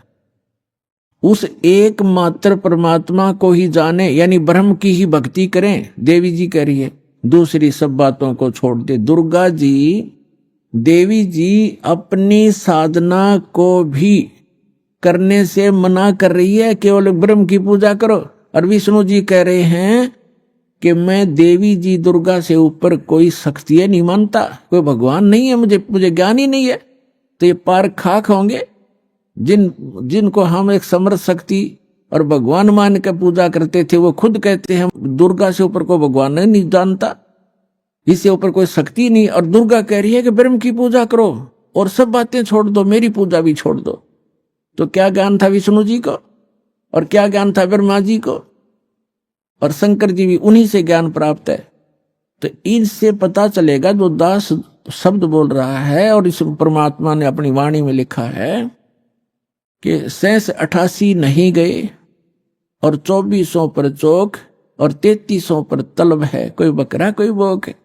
उस एकमात्र परमात्मा को ही जाने, यानी ब्रह्म की ही भक्ति करें। देवी जी कह रही है, दूसरी सब बातों को छोड़ दे। दुर्गा जी, देवी जी अपनी साधना को भी करने से मना कर रही है, केवल ब्रह्म की पूजा करो। और विष्णु जी कह रहे हैं कि मैं देवी जी दुर्गा से ऊपर कोई शक्ति नहीं मानता, कोई भगवान नहीं है, मुझे ज्ञान ही नहीं है। तो ये पार खाक होंगे जिनको हम एक समर्थ शक्ति और भगवान मान के पूजा करते थे, वो खुद कहते हैं दुर्गा से ऊपर कोई भगवान नहीं जानता, इससे ऊपर कोई शक्ति नहीं। और दुर्गा कह रही है कि ब्रह्म की पूजा करो और सब बातें छोड़ दो, मेरी पूजा भी छोड़ दो। तो क्या ज्ञान था विष्णु जी को और क्या ज्ञान था ब्रह्मा जी को, और शंकर जी भी उन्हीं से ज्ञान प्राप्त है। तो इनसे पता चलेगा, जो दास शब्द बोल रहा है और इस परमात्मा ने अपनी वाणी में लिखा है कि 88 नहीं गए और 2400 पर चौक और 3300 पर तलब है, कोई बकरा कोई बोक है।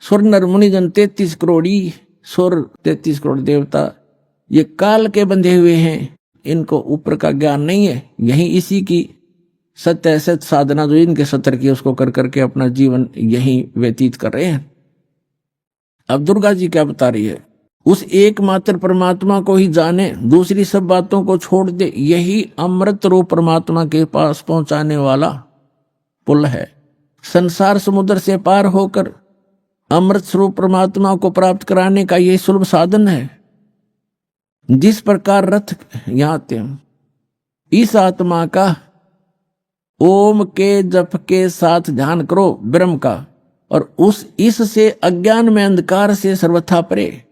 सुर नर मुनिजन 33 करोड़ी, सुर 33 करोड़ देवता, ये काल के बंधे हुए हैं, इनको ऊपर का ज्ञान नहीं है। यही इसी की सत्य सत्य साधना जो इनके सत्र की, उसको कर करके अपना जीवन यही व्यतीत कर रहे हैं। अब दुर्गा जी क्या बता रही है, उस एकमात्र परमात्मा को ही जाने, दूसरी सब बातों को छोड़ दे। यही अमृत रूप परमात्मा के पास पहुंचाने वाला पुल है। संसार समुद्र से पार होकर अमृत स्वरूप परमात्मा को प्राप्त कराने का यही सुलभ साधन है। जिस प्रकार रथ यहां आते हैं, इस आत्मा का ओम के जप के साथ ध्यान करो ब्रह्म का, और इससे अज्ञान में अंधकार से सर्वथा परे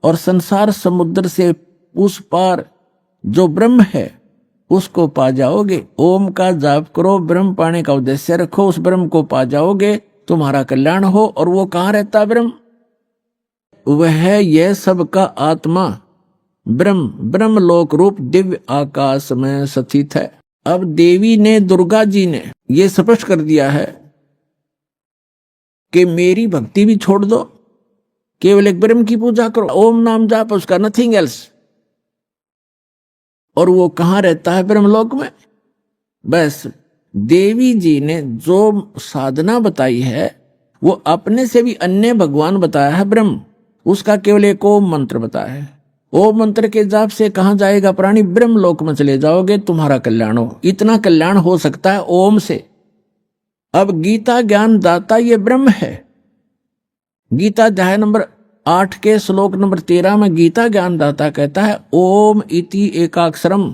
और संसार समुद्र से उस पार जो ब्रह्म है उसको पा जाओगे। ओम का जाप करो, ब्रह्म पाने का उद्देश्य रखो, उस ब्रह्म को पा जाओगे, तुम्हारा कल्याण हो। और वो कहाँ रहता ब्रह्म? वह यह सबका आत्मा ब्रह्म लोक रूप दिव्य आकाश में स्थित है। अब देवी ने, दुर्गा जी ने ये स्पष्ट कर दिया है कि मेरी भक्ति भी छोड़ दो, केवल एक ब्रह्म की पूजा करो, ओम नाम जाप, उसका नथिंग एल्स। और वो कहाँ रहता है? ब्रह्मलोक में। बस देवी जी ने जो साधना बताई है वो अपने से भी अन्य भगवान बताया है ब्रह्म, उसका केवल एक ओम मंत्र बताया है। ओम मंत्र के जाप से कहाँ जाएगा प्राणी? ब्रह्मलोक में चले जाओगे, तुम्हारा कल्याण हो। इतना कल्याण हो सकता है ओम से। अब गीता ज्ञान दाता ये ब्रह्म है। गीता अध्याय नंबर 8 के श्लोक नंबर 13 में गीता ज्ञान दाता कहता है, ओम इति एकाक्षरम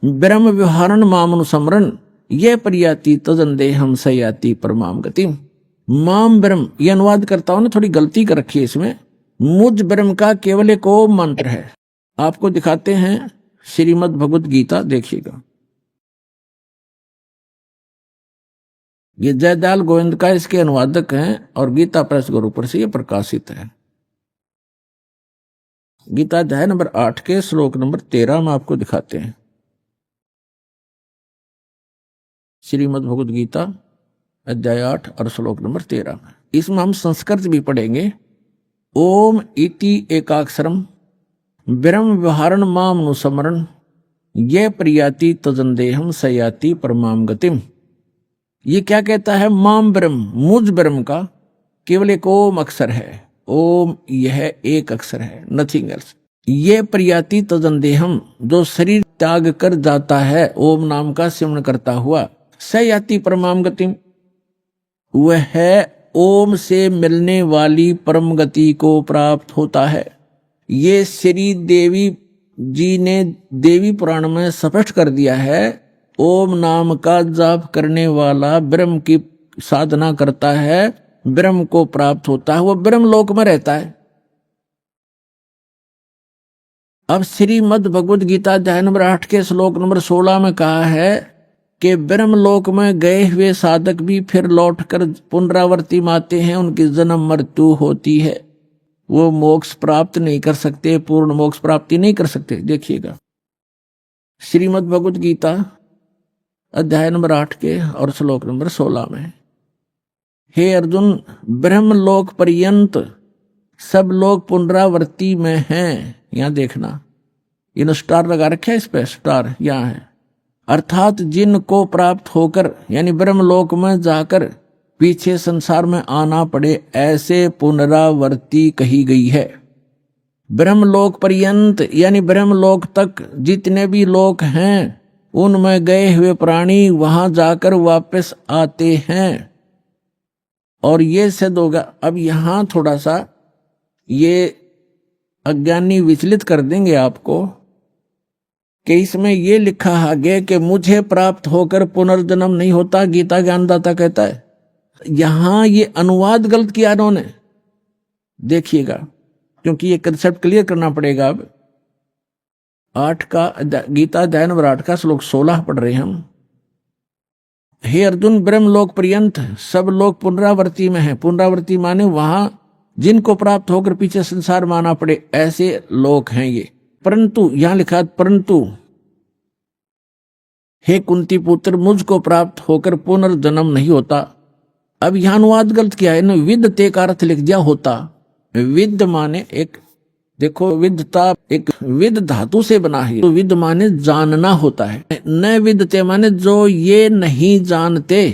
ब्रह्म व्यवहारण मामनुसमरण ये प्रयाति तजन देहम सयाति परमाम गतिम। माम ब्रह्म, ये अनुवाद करता हूं ना, थोड़ी गलती कर रखी है इसमें। मुझ ब्रह्म का केवल एक ओम मंत्र है। आपको दिखाते हैं श्रीमद् भगवत गीता, देखिएगा। ये जयदयाल गोविंद का इसके अनुवादक हैं और गीता प्रेस गुरुपुर से ये प्रकाशित है। गीता अध्याय नंबर 8 के श्लोक नंबर 13 में आपको दिखाते हैं। श्रीमद् भगवत गीता अध्याय 8 और श्लोक नंबर 13 में। इसमें हम संस्कृत भी पढ़ेंगे। ओम इति एकाक्षरम ब्रह्म व्यवहारण माम अनुस्मरण ये प्रयाति तजंदेहम सयाति परमाम गतिम। ये क्या कहता है? माम ब्रह्म, मुझ ब्रह्म का केवल एक ओम अक्षर है। ओम यह एक अक्षर है, नथिंग एल्स। ये प्रयाति तजंदेहम, जो शरीर त्याग कर जाता है ओम नाम का सिमरण करता हुआ, सयाति परमाम गतिम, वह है ओम से मिलने वाली परम गति को प्राप्त होता है। ये श्री देवी जी ने देवी पुराण में स्पष्ट कर दिया है। ओम नाम का जाप करने वाला ब्रह्म की साधना करता है, ब्रह्म को प्राप्त होता है, वो ब्रह्म लोक में रहता है। अब श्रीमद् भगवद गीता अध्याय नंबर 8 के श्लोक नंबर 16 में कहा है कि ब्रह्म लोक में गए हुए साधक भी फिर लौटकर पुनरावर्ती आते हैं, उनकी जन्म मृत्यु होती है, वो मोक्ष प्राप्त नहीं कर सकते, पूर्ण मोक्ष प्राप्ति नहीं कर सकते। देखिएगा श्रीमद् भगवद गीता अध्याय नंबर 8 के और श्लोक नंबर 16 में, हे अर्जुन, ब्रह्म लोक पर्यंत सब लोग पुनरावर्ती में हैं। यहां देखना, इन स्टार लगा रखे इस पे, स्टार यहां है। अर्थात जिनको प्राप्त होकर यानी ब्रह्म लोक में जाकर पीछे संसार में आना पड़े, ऐसे पुनरावर्ती कही गई है। ब्रह्मलोक पर्यंत यानी ब्रह्मलोक तक जितने भी लोक हैं, उनमें गए हुए प्राणी वहां जाकर वापस आते हैं। और ये सिद्ध होगा। अब यहां थोड़ा सा ये अज्ञानी विचलित कर देंगे आपको कि इसमें ये लिखा आगे कि मुझे प्राप्त होकर पुनर्जन्म नहीं होता, गीता ज्ञानदाता कहता है। यहां ये अनुवाद गलत किया इन्होंने, देखिएगा, क्योंकि ये कंसेप्ट क्लियर करना पड़ेगा। अब 8 का गीता अध्याय नंबर 8 का श्लोक 16 पढ़ रहे हैं हम। हे अर्जुन, ब्रह्मलोक पर्यंत सब लोग पुनरावर्ती में हैं। पुनरावर्ती माने वहां जिनको प्राप्त होकर पीछे संसार में आना पड़े, ऐसे लोग हैं ये। परंतु यहां लिखा, परंतु हे कुंती पुत्र, मुझको प्राप्त होकर पुनर्जन्म नहीं होता। अब यहां अनुवाद गलत किया है, विद्यते का अर्थ लिख दिया होता। विद्य माने एक, देखो विद्यता एक विद धातु से बना है, तो विद माने जानना होता है। न विद्यते माने जो ये नहीं जानते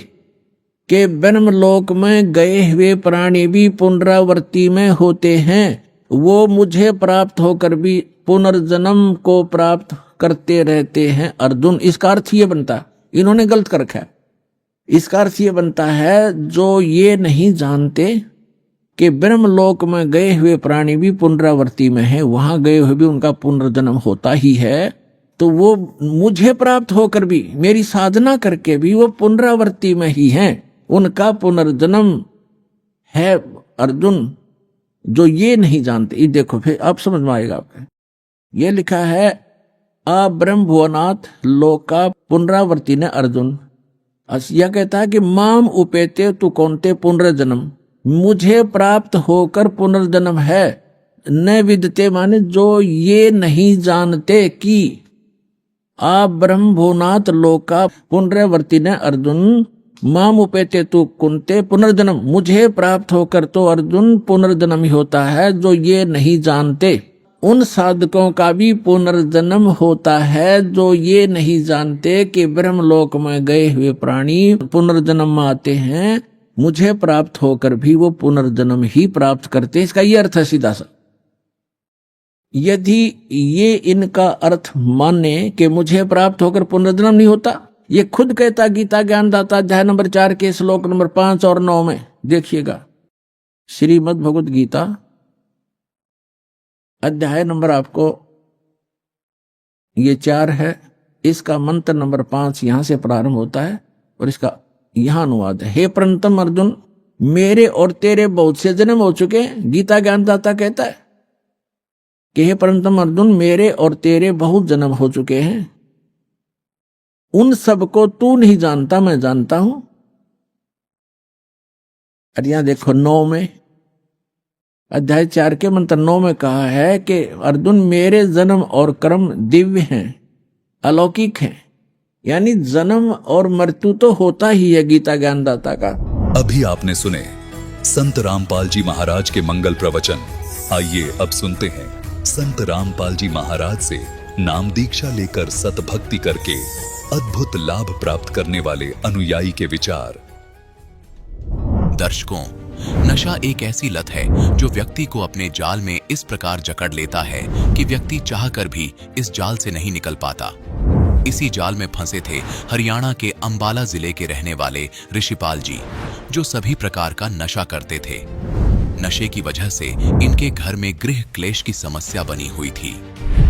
कि ब्रह्मलोक में गए हुए प्राणी भी पुनरावर्ती में होते हैं, वो मुझे प्राप्त होकर भी पुनर्जन्म को प्राप्त करते रहते हैं। अर्जुन, इसका अर्थ ये बनता, इन्होंने गलत कर रखा है। इसका अर्थ ये बनता है जो ये नहीं जानते कि ब्रह्मलोक में गए हुए प्राणी भी पुनरावर्ती में हैं, वहां गए हुए भी उनका पुनर्जन्म होता ही है, तो वो मुझे प्राप्त होकर भी, मेरी साधना करके भी वो पुनरावर्ती में ही हैं, उनका पुनर्जन्म है। अर्जुन, जो ये नहीं जानते, ये देखो फिर आप समझ में आएगा आपको। ये लिखा है आ ब्रह्म भुवनाथ लोका पुनरावर्ती ने अर्जुन। यह कहता है कि माम उपेते तु कौनते पुनर्जन्म, मुझे प्राप्त होकर पुनर्जन्म है। न विदते माने जो ये नहीं जानते कि आ ब्रह्म भुवनाथ लोका पुनरावर्ती ने अर्जुन, माम उपेते तु कुंते पुनर्जन्म, मुझे प्राप्त होकर तो अर्जुन पुनर्जन्म ही होता है। जो ये नहीं जानते, उन साधकों का भी पुनर्जन्म होता है जो ये नहीं जानते कि ब्रह्मलोक में गए हुए प्राणी पुनर्जन्म में आते हैं, मुझे प्राप्त होकर भी वो पुनर्जन्म ही प्राप्त करते। इसका ये अर्थ है सीधा सा। यदि ये इनका अर्थ माने कि मुझे प्राप्त होकर पुनर्जन्म नहीं होता, ये खुद कहता गीता ज्ञानदाता अध्याय नंबर 4 के श्लोक नंबर 5 और 9 में। देखिएगा श्रीमद् भगवद गीता अध्याय नंबर आपको ये 4 है, इसका मंत्र नंबर 5 यहां से प्रारंभ होता है और इसका यहां अनुवाद है। हे प्रणतम अर्जुन, मेरे और तेरे बहुत से जन्म हो चुके हैं। गीता ज्ञानदाता कहता है कि हे प्रणतम अर्जुन, मेरे और तेरे बहुत जन्म हो चुके हैं। उन सबको तू नहीं जानता, मैं जानता हूं। और यहां देखो 9 में, अध्याय 4 के मंत्र 9 में कहा है कि अर्जुन, मेरे जन्म और कर्म दिव्य हैं, अलौकिक हैं। यानी जन्म और मृत्यु तो होता ही है गीता ज्ञानदाता का। अभी आपने सुने संत रामपाल जी महाराज के मंगल प्रवचन। आइए अब सुनते हैं संत रामपाल जी महाराज से नाम दीक्षा लेकर सतभक्ति करके अद्भुत लाभ प्राप्त करने वाले अनुयायी के विचार। दर्शकों, नशा एक ऐसी लत है जो व्यक्ति को अपने जाल में इस प्रकार जकड़ लेता है कि व्यक्ति चाहकर भी इस जाल से नहीं निकल पाता। इसी जाल में फंसे थे हरियाणा के अंबाला जिले के रहने वाले ऋषिपाल जी, जो सभी प्रकार का नशा करते थे। नशे की वजह से इनके घर में गृह क्लेश की समस्या बनी हुई थी।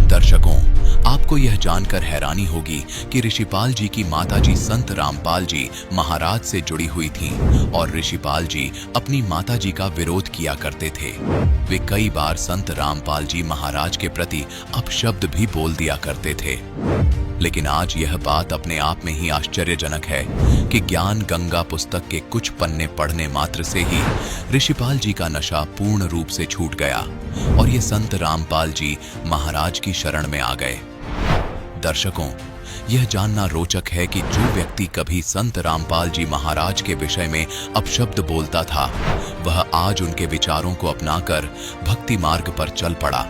दर्शकों, आपको यह जानकर हैरानी होगी कि ऋषिपाल जी की माताजी संत रामपाल जी महाराज से जुड़ी हुई थीं और ऋषिपाल जी अपनी माताजी का विरोध किया करते थे। वे कई बार संत रामपाल जी महाराज के प्रति अपशब्द भी बोल दिया करते थे। लेकिन आज यह बात अपने आप में ही आश्चर्यजनक है कि ज्ञान गंगा पुस्तक के कुछ पन्ने पढ़ने मात्र से ही ऋषिपाल जी का नशा पूर्ण रूप से छूट गया और ये संत रामपाल जी महाराज की शरण में आ गए। दर्शकों, यह जानना रोचक है कि जो व्यक्ति कभी संत रामपाल जी महाराज के विषय में अपशब्द बोलता था, वह आज उनके विचारों को अपनाकर भक्ति मार्ग पर चल पड़ा।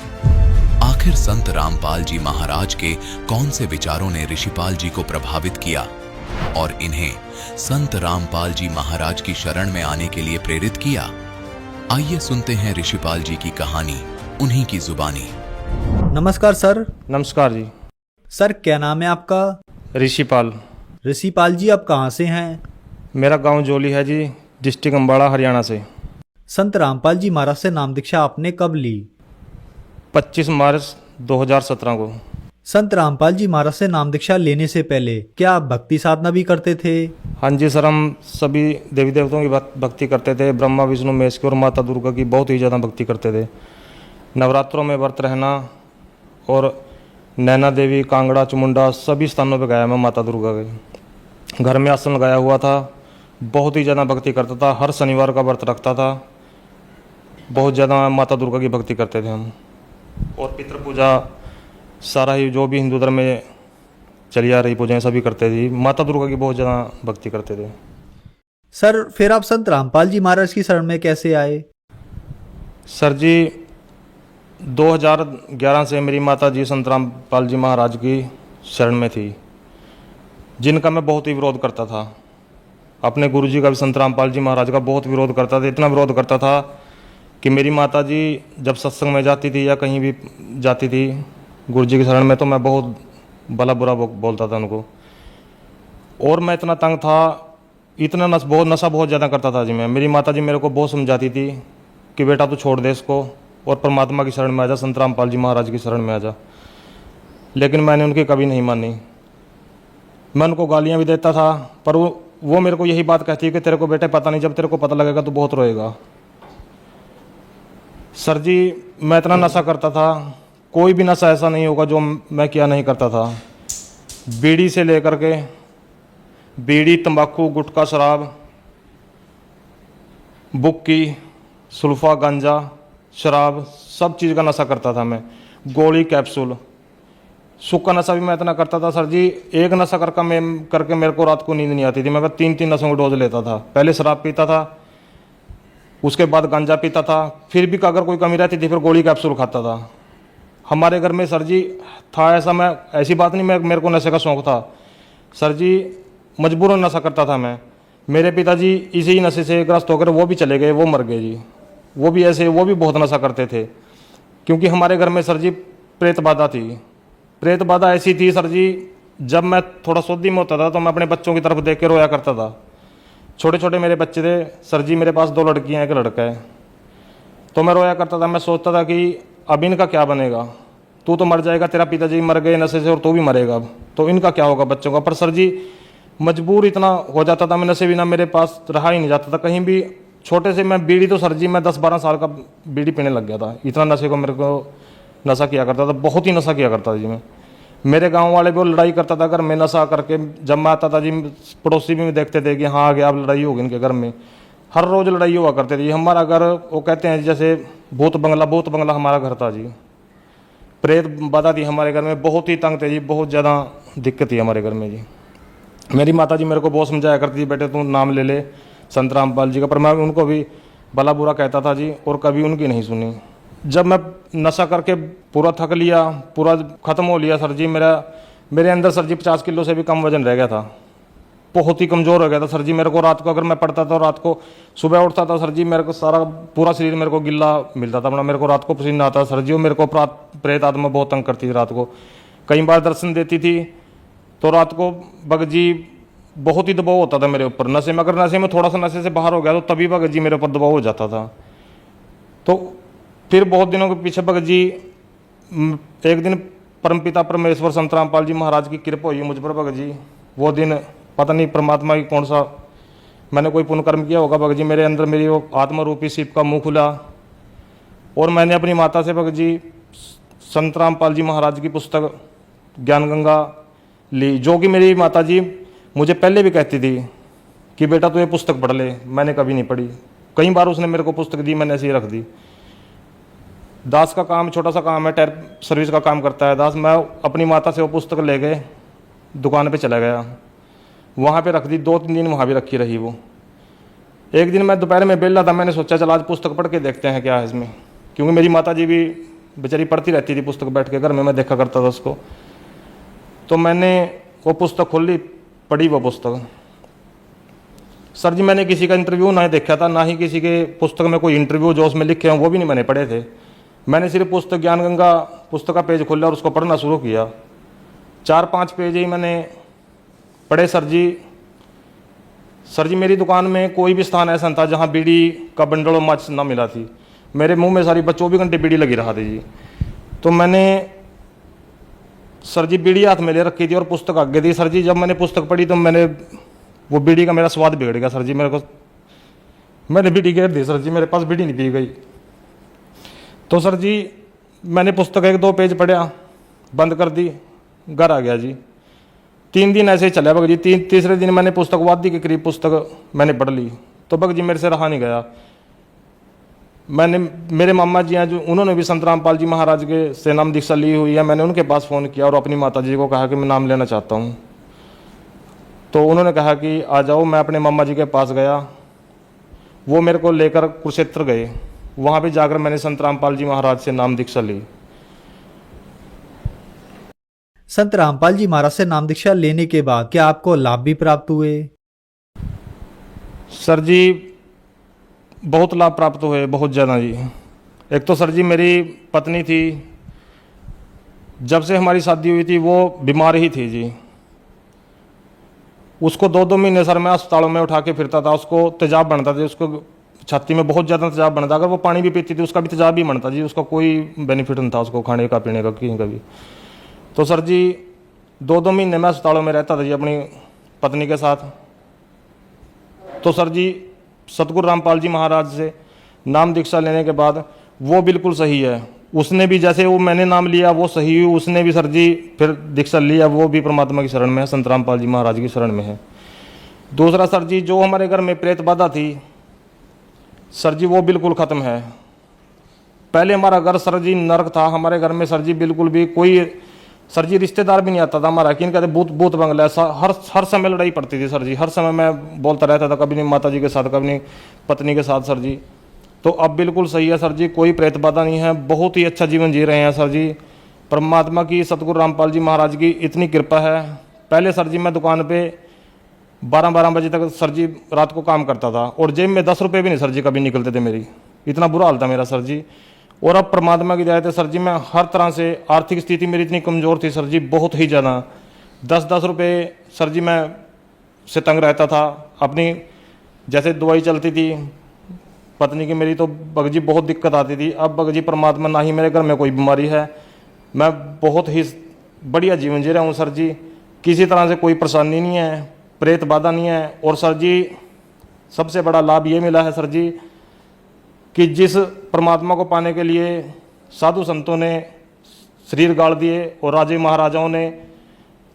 आखिर संत रामपाल जी महाराज के कौन से विचारों ने ऋषिपाल जी को प्रभावित किया और इन्हें संत रामपाल जी महाराज की शरण में आने के लिए प्रेरित किया? आइए सुनते हैं ऋषिपाल जी की कहानी उन्हीं की जुबानी। नमस्कार सर। नमस्कार जी। सर, क्या नाम है आपका? ऋषिपाल। ऋषिपाल जी, आप कहाँ से हैं? मेरा गांव जोली है जी, डिस्ट्रिक्ट अम्बाड़ा, हरियाणा से। संत रामपाल जी महाराज से नाम दीक्षा आपने कब ली? 25 मार्च 2017 को। संत रामपाल जी महाराज से नाम दीक्षा लेने से पहले क्या आप भक्ति साधना भी करते थे? हाँ जी सर, हम सभी देवी देवताओं की भक्ति करते थे। ब्रह्मा, विष्णु, महेश की और माता दुर्गा की बहुत ही ज़्यादा भक्ति करते थे। नवरात्रों में व्रत रहना और नैना देवी, कांगड़ा, चमुंडा सभी स्थानों पर गया मैं माता दुर्गा के। घर में आसन लगाया हुआ था, बहुत ही ज़्यादा भक्ति करता था। हर शनिवार का व्रत रखता था। बहुत ज़्यादा माता दुर्गा की भक्ति करते थे हम। और पितृ पूजा सारा ही जो भी हिंदू धर्म में चली आ रही पूजाएं सभी करते थे। माता दुर्गा की बहुत ज़्यादा भक्ति करते थे। सर, फिर आप संत रामपाल जी महाराज की शरण में कैसे आए? सर जी, 2011 से मेरी माता जी संत रामपाल जी महाराज की शरण में थी, जिनका मैं बहुत ही विरोध करता था। अपने गुरु जी का भी, संत रामपाल जी महाराज का बहुत विरोध करता था। इतना विरोध करता था कि मेरी माता जी जब सत्संग में जाती थी या कहीं भी जाती थी गुरु जी की शरण में, तो मैं बहुत भला बुरा बोलता था उनको। और मैं इतना तंग था, इतना नशा बहुत ज़्यादा करता था जी मैं। मेरी माता जी मेरे को बहुत समझाती थी कि बेटा तू छोड़ दे इसको और परमात्मा की शरण में आ जा, संत रामपाल जी महाराज की शरण में आ जा। लेकिन मैंने उनकी कभी नहीं मानी। मैं उनको गालियाँ भी देता था, पर वो मेरे को यही बात कहती है कि तेरे को बेटे पता नहीं, जब तेरे को पता लगेगा तो बहुत रोएगा। सर जी, मैं इतना नशा करता था, कोई भी नशा ऐसा नहीं होगा जो मैं किया नहीं करता था। बीड़ी से लेकर के बीड़ी, तंबाकू, गुटखा, शराब, बुक्की, सुल्फा, गांजा, शराब, सब चीज़ का नशा करता था मैं। गोली, कैप्सूल, सूखा नशा भी मैं इतना करता था सर जी। एक नशा करके मेरे को रात को नींद नहीं आती थी। मैं 3-3 नशों का डोज लेता था। पहले शराब पीता था, उसके बाद गांजा पीता था, फिर भी अगर कोई कमी रहती थी फिर गोली, कैप्सूल खाता था। हमारे घर में सर जी था ऐसा, मैं ऐसी बात नहीं मेरे को नशे का शौक़ था सर जी, मजबूरन नशा करता था मैं। मेरे पिताजी इसी नशे से ग्रस्त होकर वो भी चले गए, वो मर गए जी। वो भी ऐसे, वो भी बहुत नशा करते थे, क्योंकि हमारे घर में सर जी प्रेत बाधा थी। प्रेत बाधा ऐसी थी सर जी, जब मैं थोड़ा सोदी में होता था तो मैं अपने बच्चों की तरफ देख के रोया करता था। छोटे छोटे मेरे बच्चे थे सर जी, मेरे पास 2 लड़कियां हैं, 1 लड़का है। तो मैं रोया करता था। मैं सोचता था कि अब इनका क्या बनेगा। तू तो मर जाएगा, तेरा पिताजी मर गए नशे से और तू भी मरेगा, अब तो इनका क्या होगा बच्चों का। पर सर जी मजबूर इतना हो जाता था, मैं नशे बिना मेरे पास रहा ही नहीं जाता था कहीं भी। छोटे से मैं बीड़ी तो सर जी मैं 10-12 साल का बीड़ी पीने लग गया था, इतना नशे को मेरे को नशा किया करता था, बहुत ही नशा किया करता था जी मैं। मेरे गांव वाले भी वो लड़ाई करता था अगर मैं नशा करके, जब मैं आता था जी पड़ोसी भी देखते थे कि हाँ आगे अब लड़ाई होगी इनके घर में, हर रोज लड़ाई हुआ करती थी। हमारा घर वो कहते हैं जैसे भूत बंगला हमारा घर था जी। प्रेत बाधा थी हमारे घर में, बहुत ही तंग थे जी, बहुत ज़्यादा दिक्कत थी हमारे घर में जी। मेरी माता जी मेरे को बहुत समझाया करती थी, बेटे तू नाम ले ले संत रामपाल जी का, पर मैं उनको भी भला बुरा कहता था जी और कभी उनकी नहीं सुनी। जब मैं नशा करके पूरा थक लिया, पूरा ख़त्म हो लिया सर जी, मेरे अंदर सर जी 50 किलो से भी कम वजन रह गया था, बहुत ही कमज़ोर हो गया था सर जी। मेरे को रात को अगर मैं पढ़ता था, रात को सुबह उठता था सर जी, मेरे को सारा पूरा शरीर मेरे को गिल्ला मिलता था, मेरे को रात को पसीना आता सर जी। और मेरे को प्रेत आत्मा बहुत तंग करती थी रात को, कई बार दर्शन देती थी तो रात को भगत जी बहुत ही दबाव होता था मेरे ऊपर। नशे में अगर नशे में थोड़ा सा नशे से बाहर हो गया तो तभी भगत जी मेरे ऊपर दबाव हो जाता था। तो फिर बहुत दिनों के पीछे भगत जी एक दिन परमपिता परमेश्वर संत रामपाल जी महाराज की कृपा हुई मुझ पर भगत जी। वो दिन पता नहीं परमात्मा की कौन सा मैंने कोई पुण्य कर्म किया होगा भगत जी, मेरे अंदर मेरी वो आत्मा रूपी शिव का मुंह खुला और मैंने अपनी माता से भगत जी संत रामपाल जी महाराज की पुस्तक ज्ञान गंगा ली, जो कि मेरी माता जी मुझे पहले भी कहती थी कि बेटा तू ये पुस्तक पढ़ ले। मैंने कभी नहीं पढ़ी, कई बार उसने मेरे को पुस्तक दी, मैंने ऐसे ही रख दी। दास का काम छोटा सा काम है, टायर सर्विस का काम करता है दास। मैं अपनी माता से वो पुस्तक ले गए दुकान पे चला गया, वहाँ पे रख दी, 2-3 दिन वहाँ भी रखी रही वो। एक दिन मैं दोपहर में बेला था, मैंने सोचा चल आज पुस्तक पढ़ के देखते हैं क्या है इसमें, क्योंकि मेरी माता जी भी बेचारी पढ़ती रहती थी पुस्तक बैठ के घर में, मैं देखा करता था उसको। तो मैंने वो पुस्तक खोल ली, पढ़ी वो पुस्तक। सर जी मैंने किसी का इंटरव्यू ना देखा था, ना ही किसी के पुस्तक में कोई इंटरव्यू जो उसमें लिखे हों वो भी नहीं मैंने पढ़े थे। मैंने सिर्फ पुस्तक ज्ञान गंगा पुस्तक का पेज खोला और उसको पढ़ना शुरू किया। 4-5 पेज ही मैंने पढ़े सर जी मेरी दुकान में कोई भी स्थान ऐसा था जहाँ बीड़ी का बंडल और माचिस ना मिला थी। मेरे मुंह में सारी 24 घंटे बीड़ी लगी रहा थी जी। तो मैंने सर जी बीड़ी हाथ में ले रखी थी और पुस्तक आगे दी सर जी। जब मैंने पुस्तक पढ़ी तो मैंने वो बीड़ी का मेरा स्वाद बिगड़ गया सर जी। मैंने बीड़ी गिर दी सर जी, मेरे पास बीड़ी नहीं पी गई। तो सर जी मैंने पुस्तक 1-2 पेज पढ़ा, बंद कर दी, घर आ गया जी। 3 दिन ऐसे ही चला भग जी। तीसरे दिन मैंने पुस्तक वादी के करीब पुस्तक मैंने पढ़ ली, तो भग जी मेरे से रहा नहीं गया। मेरे मामा जी हैं जो उन्होंने भी संत रामपाल जी महाराज के से नाम दीक्षा ली हुई है, मैंने उनके पास फ़ोन किया और अपनी माता जी को कहा कि मैं नाम लेना चाहता हूँ। तो उन्होंने कहा कि आ जाओ। मैं अपने मामा जी के पास गया, वो मेरे को लेकर कुरुक्षेत्र गए। वहाँ पे जाकर मैंने संत रामपाल जी महाराज से नाम दीक्षा ली। संत रामपाल जी महाराज से नाम दीक्षा लेने के बाद क्या आपको लाभ भी प्राप्त हुए? सर जी बहुत लाभ प्राप्त हुए, बहुत ज़्यादा जी। एक तो सर जी मेरी पत्नी थी, जब से हमारी शादी हुई थी वो बीमार ही थी जी। उसको 2-2 महीने सर मैं अस्पतालों में उठा के फिरता था। उसको तेजाब बनता था, उसको छाती में बहुत ज़्यादा तेजाब बनता। अगर वो पानी भी पीती थी उसका भी तेजाब ही बनता जी। उसका कोई बेनिफिट नहीं था उसको खाने का पीने का कहीं का भी। तो सर जी 2-2 महीने मैं अस्पतालों में रहता था जी अपनी पत्नी के साथ। तो सर जी सतगुरु रामपाल जी महाराज से नाम दीक्षा लेने के बाद वो बिल्कुल सही है। उसने भी जैसे वो मैंने नाम लिया वो सही हुई, उसने भी सर जी फिर दीक्षा लिया, वो भी परमात्मा की शरण में है, संत रामपाल जी महाराज की शरण में है। दूसरा सर जी जो हमारे घर में प्रेत बाधा थी सर जी वो बिल्कुल ख़त्म है। पहले हमारा घर सर जी नरक था। हमारे घर में सर जी बिल्कुल भी कोई सर जी रिश्तेदार भी नहीं आता था हमारा, कि कहते भूत भूत बंगला। हर समय लड़ाई पड़ती थी सर जी, हर समय मैं बोलता रहता था, कभी नहीं माता जी के साथ, कभी नहीं पत्नी के साथ सर जी। तो अब बिल्कुल सही है सर जी, कोई प्रेत बाधा नहीं है, बहुत ही अच्छा जीवन जी रहे हैं सर जी। परमात्मा की सतगुरु रामपाल जी महाराज की इतनी कृपा है। पहले सर जी मैं दुकान पे 12-12 बजे तक सर जी रात को काम करता था और जेब में 10 रुपये भी नहीं सर जी कभी निकलते थे मेरी, इतना बुरा हाल था मेरा सर जी। और अब परमात्मा की दया से सर जी मैं हर तरह से, आर्थिक स्थिति मेरी इतनी कमज़ोर थी सर जी, बहुत ही ज़्यादा। 10-10 रुपये सर जी मैं से तंग रहता था। अपनी जैसे दवाई चलती थी पत्नी की मेरी, तो भगत जी बहुत दिक्कत आती थी। अब भगत जी परमात्मा ना ही मेरे घर में कोई बीमारी है, मैं बहुत ही बढ़िया जीवन जी रहा हूँ सर जी। किसी तरह से कोई परेशानी नहीं है, प्रेत बाधा नहीं है। और सर जी सबसे बड़ा लाभ ये मिला है सर जी कि जिस परमात्मा को पाने के लिए साधु संतों ने शरीर गाड़ दिए और राजे महाराजाओं ने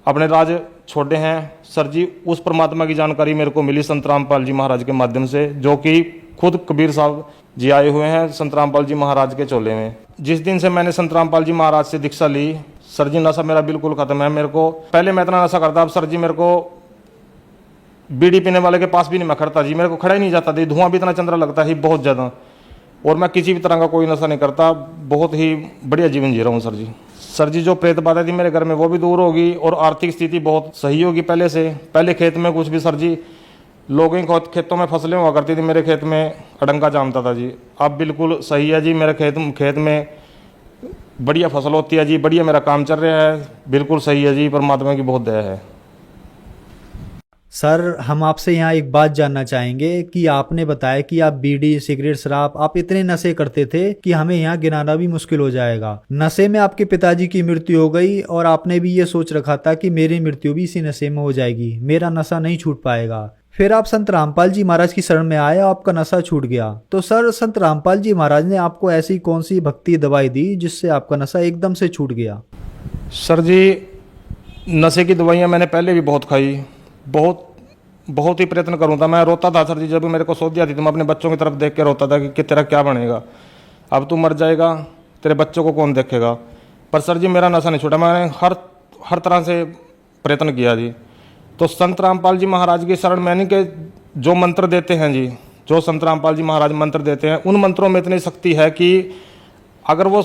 अपने राज छोड़े हैं सर जी, उस परमात्मा की जानकारी मेरे को मिली संत रामपाल जी महाराज के माध्यम से, जो कि खुद कबीर साहब जी आए हुए हैं संत रामपाल जी महाराज के चोले में। जिस दिन से मैंने संत रामपाल जी महाराज से दीक्षा ली सर जी, नशा मेरा बिल्कुल खत्म है। मेरे को पहले मैं इतना नशा करता, अब सर जी मेरे को बीड़ी पीने वाले के पास भी नहीं मैं खड़ता जी, मेरे को खड़ा ही नहीं जाता जी। धुआं भी इतना चंद्रा लगता है बहुत ज़्यादा, और मैं किसी भी तरह का कोई नशा नहीं करता। बहुत ही बढ़िया जीवन जी रहा हूँ सर जी। सर जी जो प्रेत बाधा थी मेरे घर में वो भी दूर होगी और आर्थिक स्थिति बहुत सही होगी पहले से। पहले खेत में कुछ भी सर जी लोगों के खेतों में फसलें हुआ करती थी, मेरे खेत में अडंगा जामता था जी। अब बिल्कुल सही है जी, मेरे खेत में बढ़िया फसल होती है जी, बढ़िया मेरा काम चल रहा है, बिल्कुल सही है जी, परमात्मा की बहुत दया है। सर हम आपसे यहाँ एक बात जानना चाहेंगे कि आपने बताया कि आप बीड़ी सिगरेट शराब आप इतने नशे करते थे कि हमें यहाँ गिनाना भी मुश्किल हो जाएगा। नशे में आपके पिताजी की मृत्यु हो गई और आपने भी ये सोच रखा था कि मेरी मृत्यु भी इसी नशे में हो जाएगी, मेरा नशा नहीं छूट पाएगा। फिर आप संत रामपाल जी महाराज की शरण में आए, आपका नशा छूट गया। तो सर संत रामपाल जी महाराज ने आपको ऐसी कौन सी भक्ति दवाई दी जिससे आपका नशा एकदम से छूट गया? सर जी नशे की दवाइयाँ मैंने पहले भी बहुत खाई, बहुत ही प्रयत्न करूँ था। मैं रोता था सर जी, जब मेरे को सोच आती थी मैं अपने बच्चों की तरफ देख के रोता था कि तेरा क्या बनेगा, अब तू मर जाएगा, तेरे बच्चों को कौन देखेगा। पर सर जी मेरा नशा नहीं छूटा, मैंने हर तरह से प्रयत्न किया जी। तो संत रामपाल जी महाराज की शरण मैंने के जो मंत्र देते हैं जी, जो संत रामपाल जी महाराज मंत्र देते हैं, उन मंत्रों में इतनी शक्ति है कि अगर उन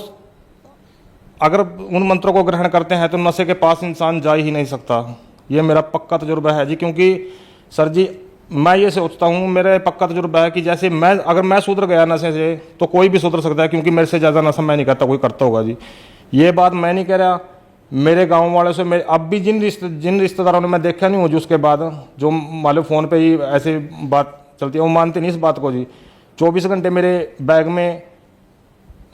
मंत्रों को ग्रहण करते हैं तो नशे के पास इंसान जा ही नहीं सकता। ये मेरा पक्का तजुर्बा है जी। क्योंकि सर जी मैं ये सोचता हूँ, मेरा पक्का तजुर्बा है कि जैसे अगर मैं सुधर गया नशे से तो कोई भी सुधर सकता है, क्योंकि मेरे से ज़्यादा नशा मैं नहीं करता, कोई करता होगा जी। ये बात मैं नहीं कह रहा, मेरे गांव वालों से अब भी जिन रिश्तेदारों ने मैं देखा नहीं हूँ जी, उसके बाद जो मान लो फ़ोन पे ही ऐसे बात चलती है, वो मानते नहीं इस बात को जी। 24 घंटे मेरे बैग में,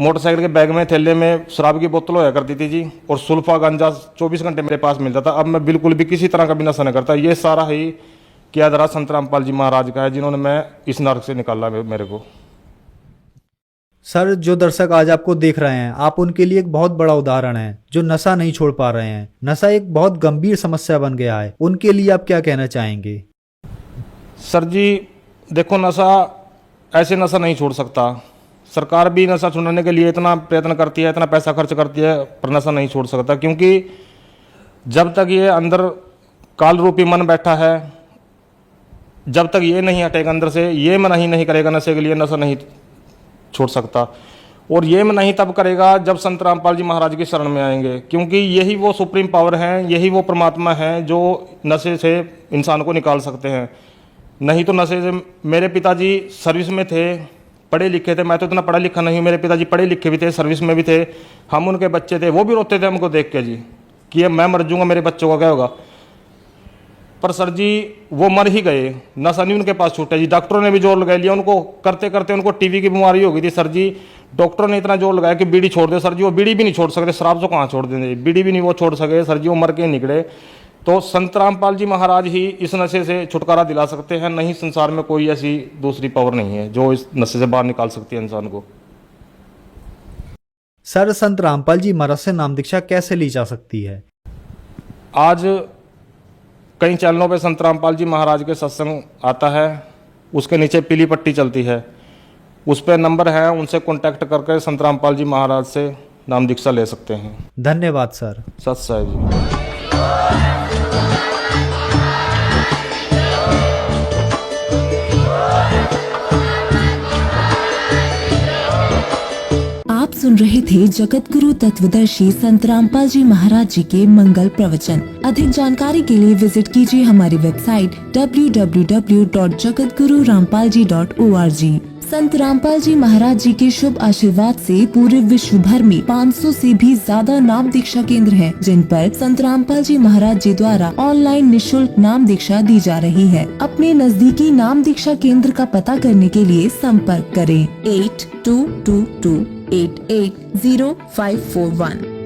मोटरसाइकिल के बैग में थैले में शराब की बोतल होया करती थी जी, और सुल्फा गांजा 24 घंटे मेरे पास मिलता था। अब मैं बिल्कुल भी किसी तरह का भी नशा नहीं करता। ये सारा ही किया दरा संत रामपाल जी महाराज का है, जिन्होंने मैं इस नरक से निकाला मेरे को। सर जो दर्शक आज आपको देख रहे हैं, आप उनके लिए एक बहुत बड़ा उदाहरण है, जो नशा नहीं छोड़ पा रहे हैं। नशा एक बहुत गंभीर समस्या बन गया है, उनके लिए आप क्या कहना चाहेंगे? सर जी देखो, ऐसे नशा नहीं छोड़ सकता। सरकार भी नशा छुड़ाने के लिए इतना प्रयत्न करती है, इतना पैसा खर्च करती है, पर नशा नहीं छोड़ सकता। क्योंकि जब तक ये अंदर काल रूपी मन बैठा है, जब तक ये नहीं हटेगा अंदर से, ये मन ही नहीं करेगा नशे के लिए, नशा नहीं छोड़ सकता। और ये मन नहीं तब करेगा जब संत रामपाल जी महाराज की शरण में आएंगे, क्योंकि यही वो सुप्रीम पावर हैं, यही वो परमात्मा हैं जो नशे से इंसान को निकाल सकते हैं। नहीं तो नशे से, मेरे पिताजी सर्विस में थे, पढ़े लिखे थे, मैं तो इतना पढ़ा लिखा नहीं हूँ, मेरे पिताजी पढ़े लिखे भी थे, सर्विस में भी थे, हम उनके बच्चे थे, वो भी रोते थे हमको देख के जी कि मैं मर जाऊंगा, मेरे बच्चों का क्या होगा। पर सर जी वो मर ही गए, नशा नहीं उनके पास छूटा जी। डॉक्टरों ने भी जोर लगा लिया, उनको करते करते उनको टीबी की बीमारी हो गई थी सर जी। डॉक्टरों ने इतना जोर लगाया कि बीड़ी छोड़ दे सर जी, वो बीड़ी भी नहीं छोड़ सकते, शराब तो कहाँ छोड़ देंगे, बीड़ी भी नहीं वो छोड़ सके सर जी, वो मर के निकले। तो संत रामपाल जी महाराज ही इस नशे से छुटकारा दिला सकते हैं, नहीं संसार में कोई ऐसी दूसरी पावर नहीं है जो इस नशे से बाहर निकाल सकती है इंसान को। सर संत रामपाल जी महाराज से नाम दीक्षा कैसे ली जा सकती है? आज कई चैनलों पे संत रामपाल जी महाराज के सत्संग आता है, उसके नीचे पीली पट्टी चलती है, उस पर नंबर है, उनसे कांटेक्ट करके संत रामपाल जी महाराज से नाम दीक्षा ले सकते हैं। धन्यवाद सर। सत साहिब जी। आप सुन रहे थे जगत गुरु तत्वदर्शी संत रामपाल जी महाराज जी के मंगल प्रवचन। अधिक जानकारी के लिए विजिट कीजिए हमारी वेबसाइट www.jagatgururampalji.org। संत रामपाल जी महाराज जी के शुभ आशीर्वाद से पूरे विश्व भर में 500 से भी ज्यादा नाम दीक्षा केंद्र हैं, जिन पर संत रामपाल जी महाराज जी द्वारा ऑनलाइन निशुल्क नाम दीक्षा दी जा रही है। अपने नजदीकी नाम दीक्षा केंद्र का पता करने के लिए संपर्क करें 8222880541।